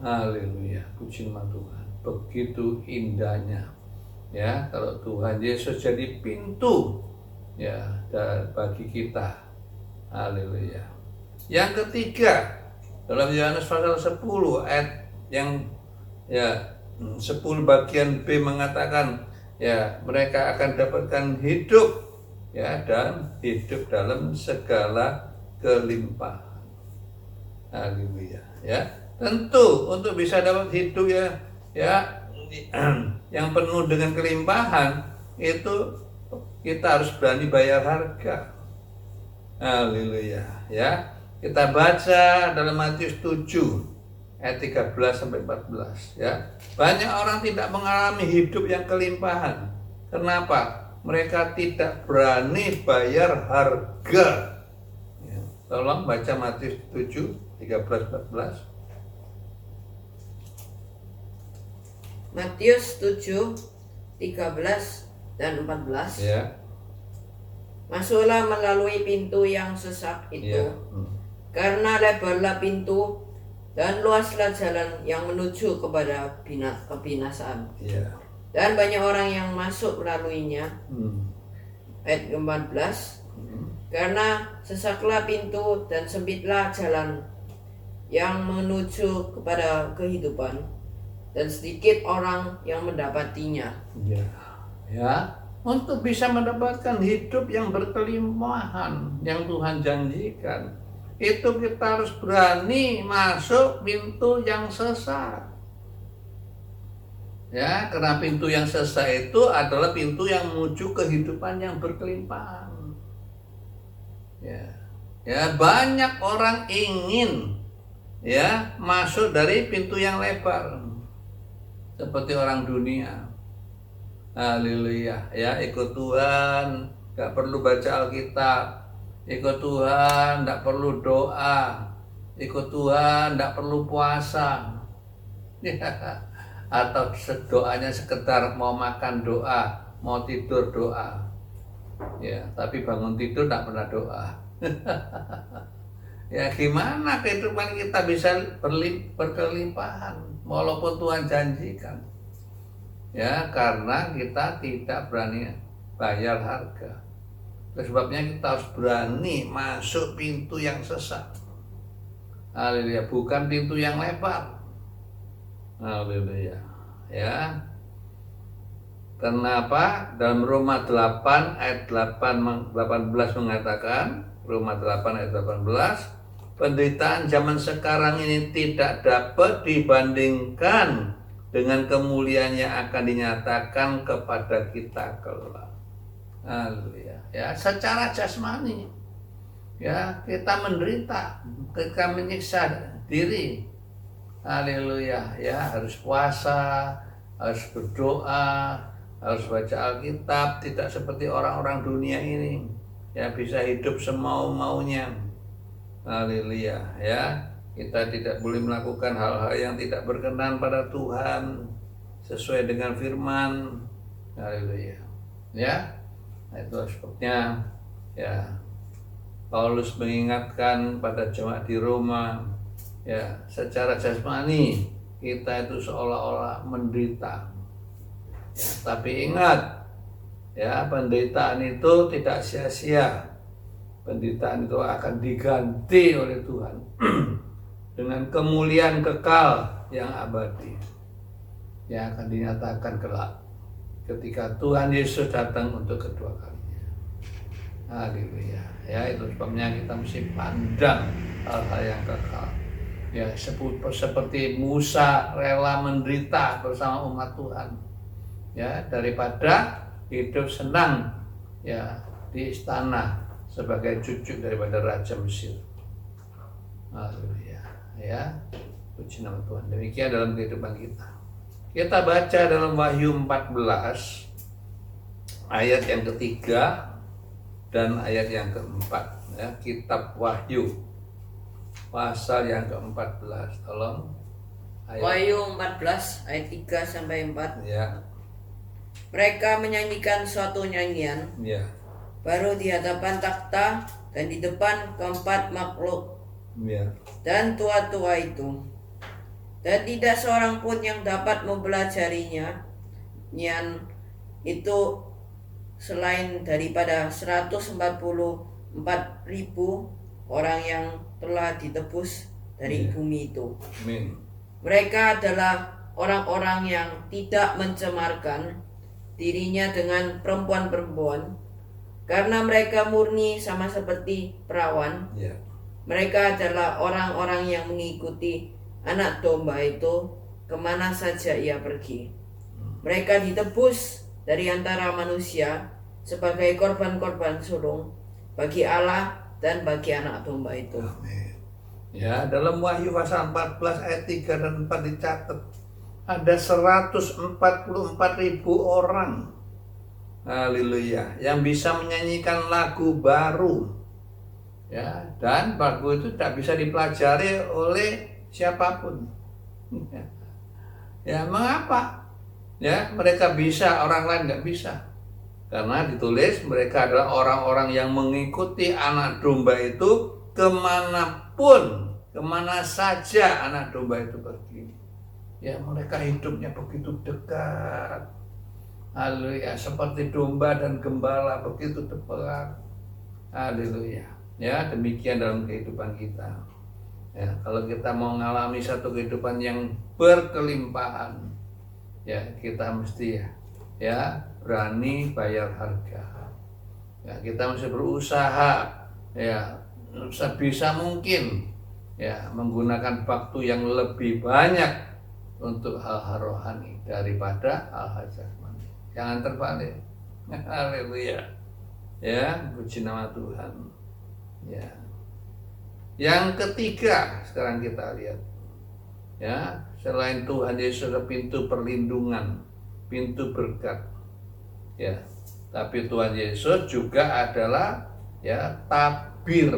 Haleluya. Puji nama Tuhan. Begitu indahnya. Ya, kalau Tuhan Yesus jadi pintu ya bagi kita. Haleluya. Yang ketiga, dalam Yohanes pasal 10 ayat yang ya 10 bagian B mengatakan ya mereka akan dapatkan hidup ya dan hidup dalam segala kelimpahan. Haleluya. Ya, tentu untuk bisa dapat hidup ya yang penuh dengan kelimpahan itu kita harus berani bayar harga. Haleluya. Ya, kita baca dalam Matius 7 ayat 13 sampai 14 ya. Banyak orang tidak mengalami hidup yang kelimpahan. Kenapa? Mereka tidak berani bayar harga. Ya, tolong baca Matius 7 13-14. Matius 7, 13 dan 14. Ya. Masuklah melalui pintu yang sesak itu, Ya. karena lebarlah pintu dan luaslah jalan yang menuju kepada kebinasaan. Ya. Dan banyak orang yang masuk melaluinya. Ayat 14. Karena sesaklah pintu dan sempitlah jalan yang menuju kepada kehidupan, dan sedikit orang yang mendapatinya. Ya. Ya. Untuk bisa mendapatkan hidup yang berkelimpahan yang Tuhan janjikan, itu kita harus berani masuk pintu yang sesak. Ya, karena pintu yang sesak itu adalah pintu yang menuju kehidupan yang berkelimpahan. Ya. Ya, banyak orang ingin ya masuk dari pintu yang lebar. Seperti orang dunia. Haleluya. Ya, ikut Tuhan, gak perlu baca Alkitab. Ikut Tuhan, gak perlu doa. ikut Tuhan, tidak perlu puasa. Ya. Atau doanya sekedar mau makan doa, mau tidur doa. Ya, tapi bangun tidur tidak pernah doa. Ya gimana kehidupan kita bisa berkelimpahan walaupun Tuhan janjikan. Ya, karena kita tidak berani bayar harga. Sebabnya kita harus berani masuk pintu yang sesat. Haleluya, bukan pintu yang lebar. Haleluya. Ya. Kenapa? Dalam Roma 8 ayat 18 mengatakan, Roma 8 ayat 18, penderitaan zaman sekarang ini tidak dapat dibandingkan dengan kemuliaan yang akan dinyatakan kepada kita kelak. Haleluya. Ya, secara jasmani. Ya, kita menderita, kita menyiksa diri. Haleluya. Ya, harus puasa, harus berdoa, harus baca Alkitab, tidak seperti orang-orang dunia ini. Ya, bisa hidup semau-maunya. Haleluya, ya. Kita tidak boleh melakukan hal-hal yang tidak berkenan pada Tuhan sesuai dengan firman. Haleluya. Ya. Nah, itu sebabnya ya Paulus mengingatkan pada jemaat di Roma, ya, secara jasmani kita itu seolah-olah menderita. Ya, tapi ingat, ya, penderitaan itu tidak sia-sia. Penderitaan itu akan diganti oleh Tuhan dengan kemuliaan kekal yang abadi yang akan dinyatakan kelak ketika Tuhan Yesus datang untuk kedua kalinya. Haleluya. Ya, itu sebabnya kita mesti pandang hal-hal yang kekal. Ya, seperti Musa rela menderita bersama umat Tuhan. Ya, daripada hidup senang ya di istana sebagai cucu daripada Raja Mesir. Haleluya. Ya, puji nama Tuhan. Demikian dalam kehidupan kita. Kita baca dalam Wahyu 14 ayat yang ketiga dan ayat yang keempat. Ya, kitab Wahyu pasal yang ke-14. Tolong. Wahyu 14 ayat 3 sampai 4. Ya. Mereka menyanyikan suatu nyanyian Ya. baru di hadapan takhta dan di depan keempat makhluk Ya. dan tua-tua itu. Dan tidak seorang pun yang dapat mempelajarinya nyan itu selain daripada 144.000 orang yang telah ditebus dari bumi itu. Amin. Mereka adalah orang-orang yang tidak mencemarkan dirinya dengan perempuan-perempuan, karena mereka murni sama seperti perawan. Ya. Mereka adalah orang-orang yang mengikuti anak domba itu kemana saja ia pergi. Mereka ditebus dari antara manusia sebagai korban-korban sulung bagi Allah dan bagi anak domba itu. Amin. Ya, dalam Wahyu pasal 14 ayat 3 dan 4 dicatat ada 144.000 orang. Haleluya, yang bisa menyanyikan lagu baru. Ya, dan lagu itu tidak bisa dipelajari oleh siapapun. Ya, mengapa? Ya, mereka bisa, orang lain nggak bisa. Karena ditulis mereka adalah orang-orang yang mengikuti anak domba itu kemanapun, kemana saja anak domba itu pergi. Ya, mereka hidupnya begitu dekat. Haleluya, seperti domba dan gembala begitu dekat. Haleluya. Ya, demikian dalam kehidupan kita. Ya, kalau kita mau mengalami satu kehidupan yang berkelimpahan, ya kita mesti ya berani bayar harga. Ya, kita mesti berusaha ya sebisa mungkin ya menggunakan waktu yang lebih banyak untuk hal-hal rohani daripada hal-hal jasmani. Jangan terbalik. Haleluya. Ya, puji nama Tuhan. Ya. Yang ketiga, sekarang kita lihat. Ya, selain Tuhan Yesus adalah pintu perlindungan, pintu berkat. Ya. Tapi Tuhan Yesus juga adalah ya tabir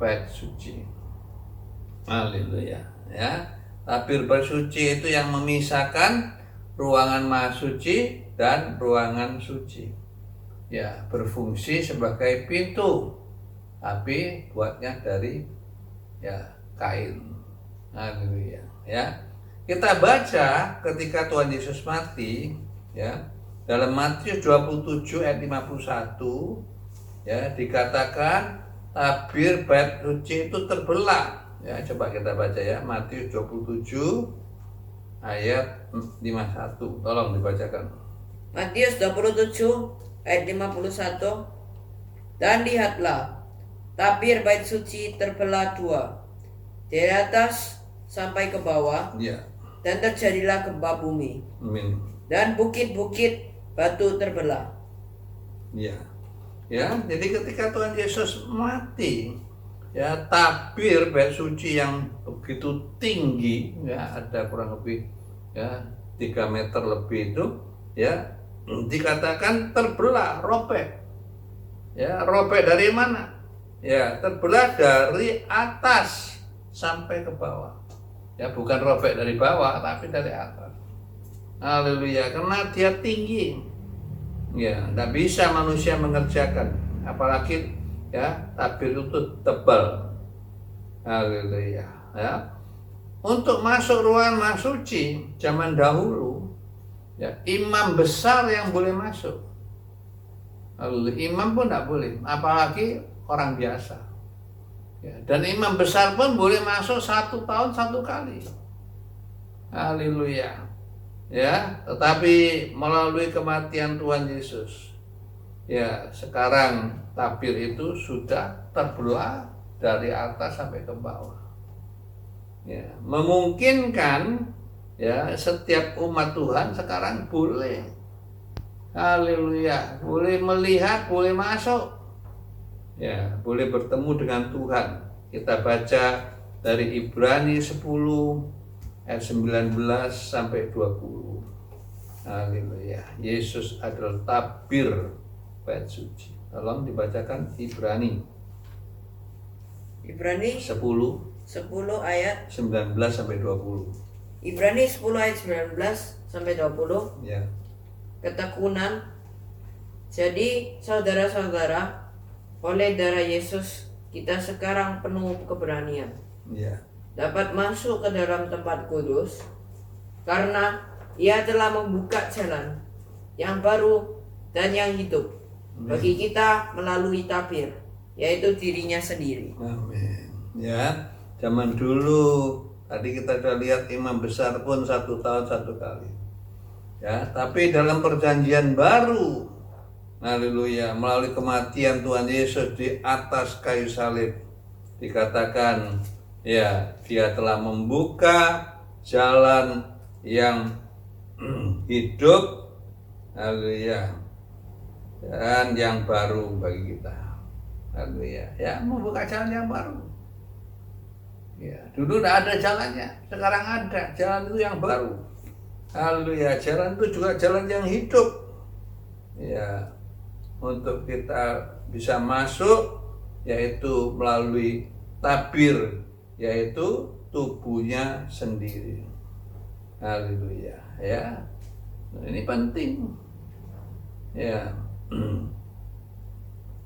bait suci. Haleluya. Ya. Tabir bait suci itu yang memisahkan ruangan maha suci dan ruangan suci. Ya, berfungsi sebagai pintu. Tapi buatnya dari kain. Haleluya. Ya. Kita baca ketika Tuhan Yesus mati, ya, dalam Matius 27 ayat 51, ya, dikatakan tabir bait suci itu terbelah. Ya, coba kita baca ya, Matius 27 ayat 51. Tolong dibacakan. Matius 27 ayat 51. Dan lihatlah, tabir bait suci terbelah dua, dari atas sampai ke bawah, Ya. dan terjadilah gempa bumi, Amin. dan bukit-bukit batu terbelah. Ya. Ya, jadi ketika Tuhan Yesus mati, ya, tabir bait suci yang begitu tinggi, ya, ada kurang lebih 3 meter lebih itu, ya, dikatakan terbelah, robek. Ya, robek dari mana? Ya, terbelah dari atas sampai ke bawah. Ya, bukan robek dari bawah, tapi dari atas. Haleluya, karena dia tinggi. Ya, tidak bisa manusia mengerjakan, apalagi ya tabir itu tebal. Haleluya. Ya. Untuk masuk ruangan maha suci zaman dahulu, ya, imam besar yang boleh masuk. Haleluya. Imam pun tidak boleh, apalagi orang biasa. Ya, dan imam besar pun boleh masuk 1 tahun 1 kali. Haleluya. Ya, tetapi melalui kematian Tuhan Yesus, ya, sekarang tabir itu sudah terbelah dari atas sampai ke bawah. Ya, memungkinkan ya setiap umat Tuhan sekarang boleh, haleluya, boleh melihat, boleh masuk, ya, boleh bertemu dengan Tuhan. Kita baca dari Ibrani 10 ayat 19 sampai 20. Haleluya. Yesus adalah tabir bait suci. Tolong dibacakan Ibrani 10 ayat 19 sampai 20. Ibrani 10 ayat 19 sampai 20. Ya. Ketekunan. Jadi saudara-saudara, oleh darah Yesus kita sekarang penuh keberanian, Ya. dapat masuk ke dalam tempat kudus, karena Ia telah membuka jalan yang baru dan yang hidup bagi kita melalui tabir, yaitu dirinya sendiri. Amin. Ya, zaman dulu tadi kita sudah lihat imam besar pun 1 tahun 1 kali. Ya, tapi dalam perjanjian baru, haleluya, melalui kematian Tuhan Yesus di atas kayu salib, dikatakan, ya, Dia telah membuka jalan yang hidup, haleluya, dan yang baru bagi kita. Haleluya. Ya, membuka jalan yang baru. Ya, dulu tidak ada jalannya, sekarang ada jalan itu yang baru. Haleluya, jalan itu juga jalan yang hidup. Ya, untuk kita bisa masuk, yaitu melalui tabir, yaitu tubuhnya sendiri. Haleluya. Ya, ini penting. Ya,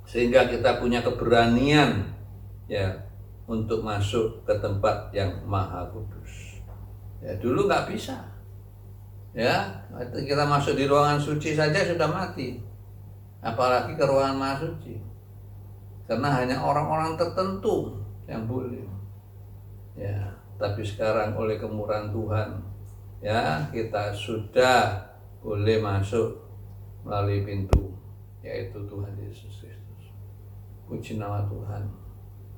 sehingga kita punya keberanian, ya, untuk masuk ke tempat yang maha kudus. Ya, dulu nggak bisa. Ya, kita masuk di ruangan suci saja sudah mati, apalagi ke ruangan maha suci, karena hanya orang-orang tertentu yang boleh. Ya, tapi sekarang oleh kemurahan Tuhan, ya, kita sudah boleh masuk melalui pintu, yaitu Tuhan Yesus Kristus. Puji nama Tuhan.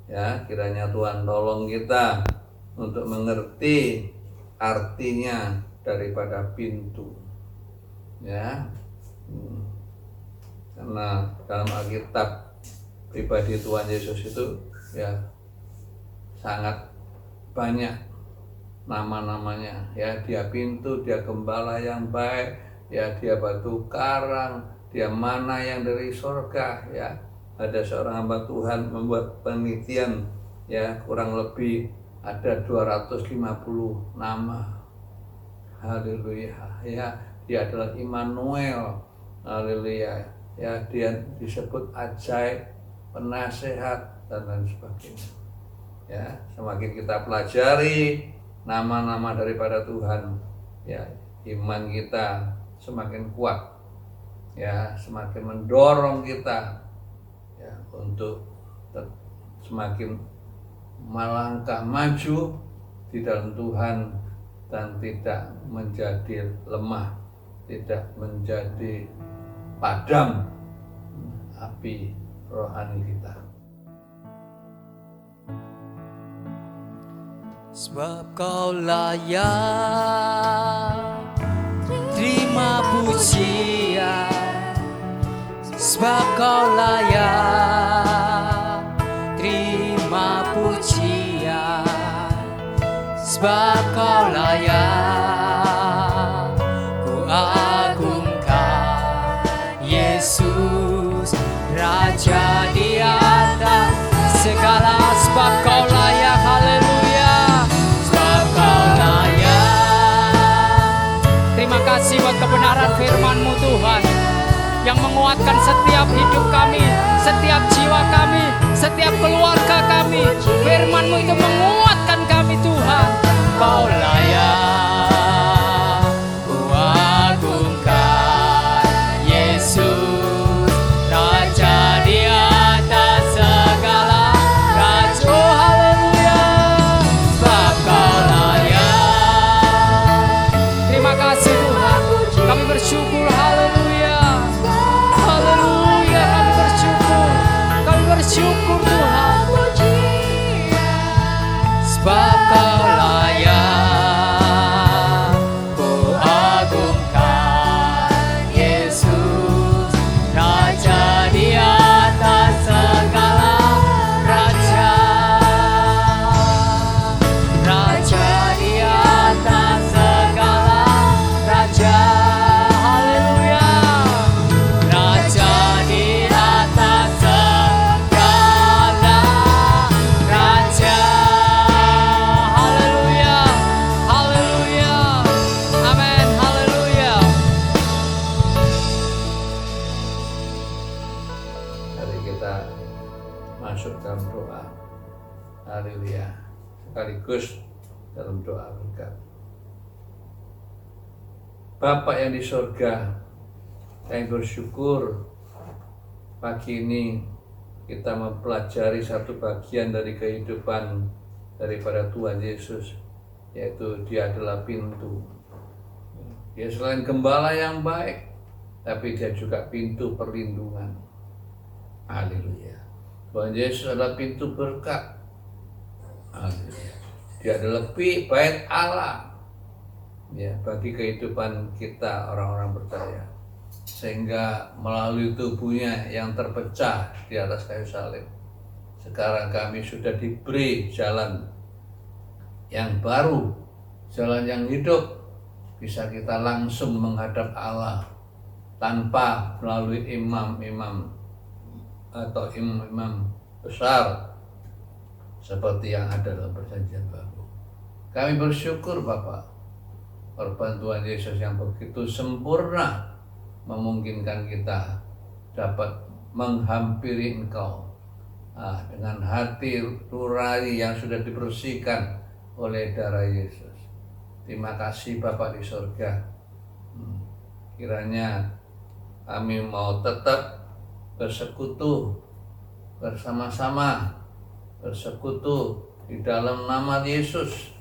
Ya, kiranya Tuhan tolong kita untuk mengerti artinya daripada pintu. Ya, karena dalam Alkitab pribadi Tuhan Yesus itu, ya, sangat banyak nama-namanya. Ya, Dia pintu, Dia gembala yang baik, ya, Dia batu karang, Dia mana yang dari surga. Ya, ada seorang hamba Tuhan membuat penelitian, ya, kurang lebih ada 250 nama. Haleluya. Ya, dia adalah Immanuel. Haleluya. Ya, dia disebut ajaib, penasehat, dan lain sebagainya. Ya, semakin kita pelajari nama-nama daripada Tuhan, ya, iman kita semakin kuat, ya, semakin mendorong kita, ya, untuk semakin melangkah maju di dalam Tuhan dan tidak menjadi lemah, tidak menjadi padam api rohani kita. Sebab Kau layak terima pujian, sebab Kau layak terima pujian, sebab Kau layak ku agungkan Yesus Raja di atas segala, sebab Kau layak. Haleluya, sebab Kau layak. Terima kasih buat kebenaran firman-Mu Tuhan yang menguatkan setiap hidup kami, setiap jiwa kami, setiap keluarga kami. Firman-Mu itu menguatkan kami Tuhan. Kau layak ku agungkan Yesus Raja di atas segala raja. Oh, haleluya, sebab Kau layak. Terima kasih Tuhan, kami bersyukur. Haleluya, haleluya, kami bersyukur Tuhan. Sebab Kau layak ku agungkan Yesus Raja di atas segala raja, Raja di atas segala raja. Haleluya, Raja di atas segala raja. Haleluya, haleluya, amin, haleluya. Mari kita masuk dalam doa. Haleluya. Sekaligus dalam doa berkat. Bapa yang di surga, kami bersyukur pagi ini kita mempelajari satu bagian dari kehidupan daripada Tuhan Yesus, yaitu Dia adalah pintu. Dia selain gembala yang baik, tapi Dia juga pintu perlindungan. Haleluya. Tuhan Yesus adalah pintu berkat. Haleluya. Dia adalah bait Allah, ya, bagi kehidupan kita orang-orang percaya, sehingga melalui tubuhnya yang terpecah di atas kayu salib, sekarang kami sudah diberi jalan yang baru, jalan yang hidup, bisa kita langsung menghadap Allah tanpa melalui imam-imam atau imam-imam besar seperti yang ada dalam perjanjian baru. Kami bersyukur Bapak, korban Tuhan Yesus yang begitu sempurna memungkinkan kita dapat menghampiri Engkau dengan hati nurani yang sudah dibersihkan oleh darah Yesus. Terima kasih Bapa di surga. Kiranya kami mau tetap bersekutu bersama-sama, bersekutu di dalam nama Yesus.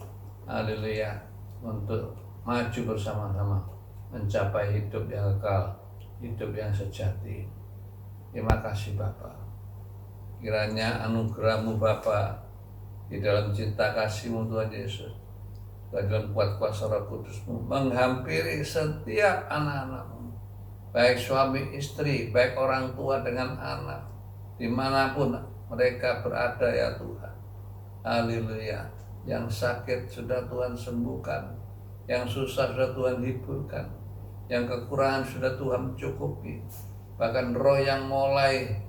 Haleluya, untuk maju bersama-sama mencapai hidup yang kekal, hidup yang sejati. Terima kasih Bapa. Kiranya anugerah-Mu Bapa di dalam cinta kasih-Mu Tuhan Yesus, di dalam kuat kuasa Roh Kudus-Mu menghampiri setiap anak-anak-Mu, baik suami istri, baik orang tua dengan anak, dimanapun mereka berada ya Tuhan. Haleluya. Yang sakit sudah Tuhan sembuhkan, yang susah sudah Tuhan hiburkan, yang kekurangan sudah Tuhan mencukupi, bahkan roh yang mulai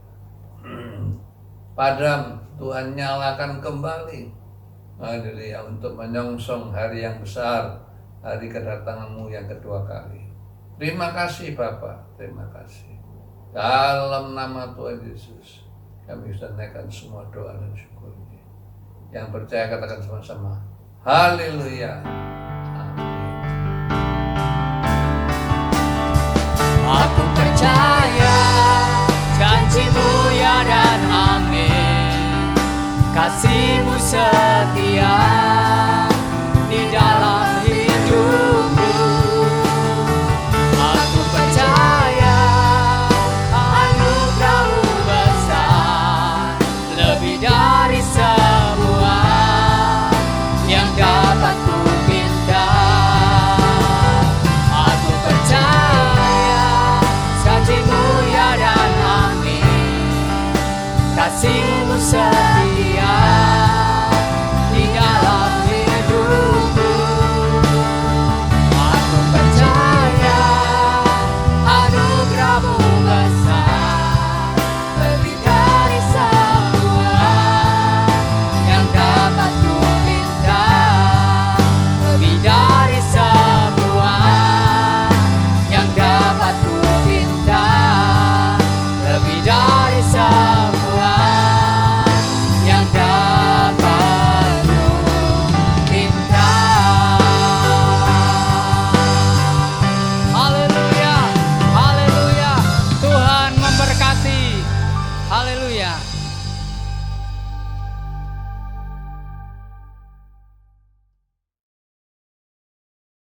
padam Tuhan nyalakan kembali. Haleluya, untuk menyongsong hari yang besar, hari kedatangan-Mu yang kedua kali. Terima kasih Bapa, terima kasih. Dalam nama Tuhan Yesus, kami sudah naikkan semua doa dan syukur ini. Yang percaya katakan sama-sama, haleluya. Aku percaya janji-Mu ya dan amin. Kasih-Mu setia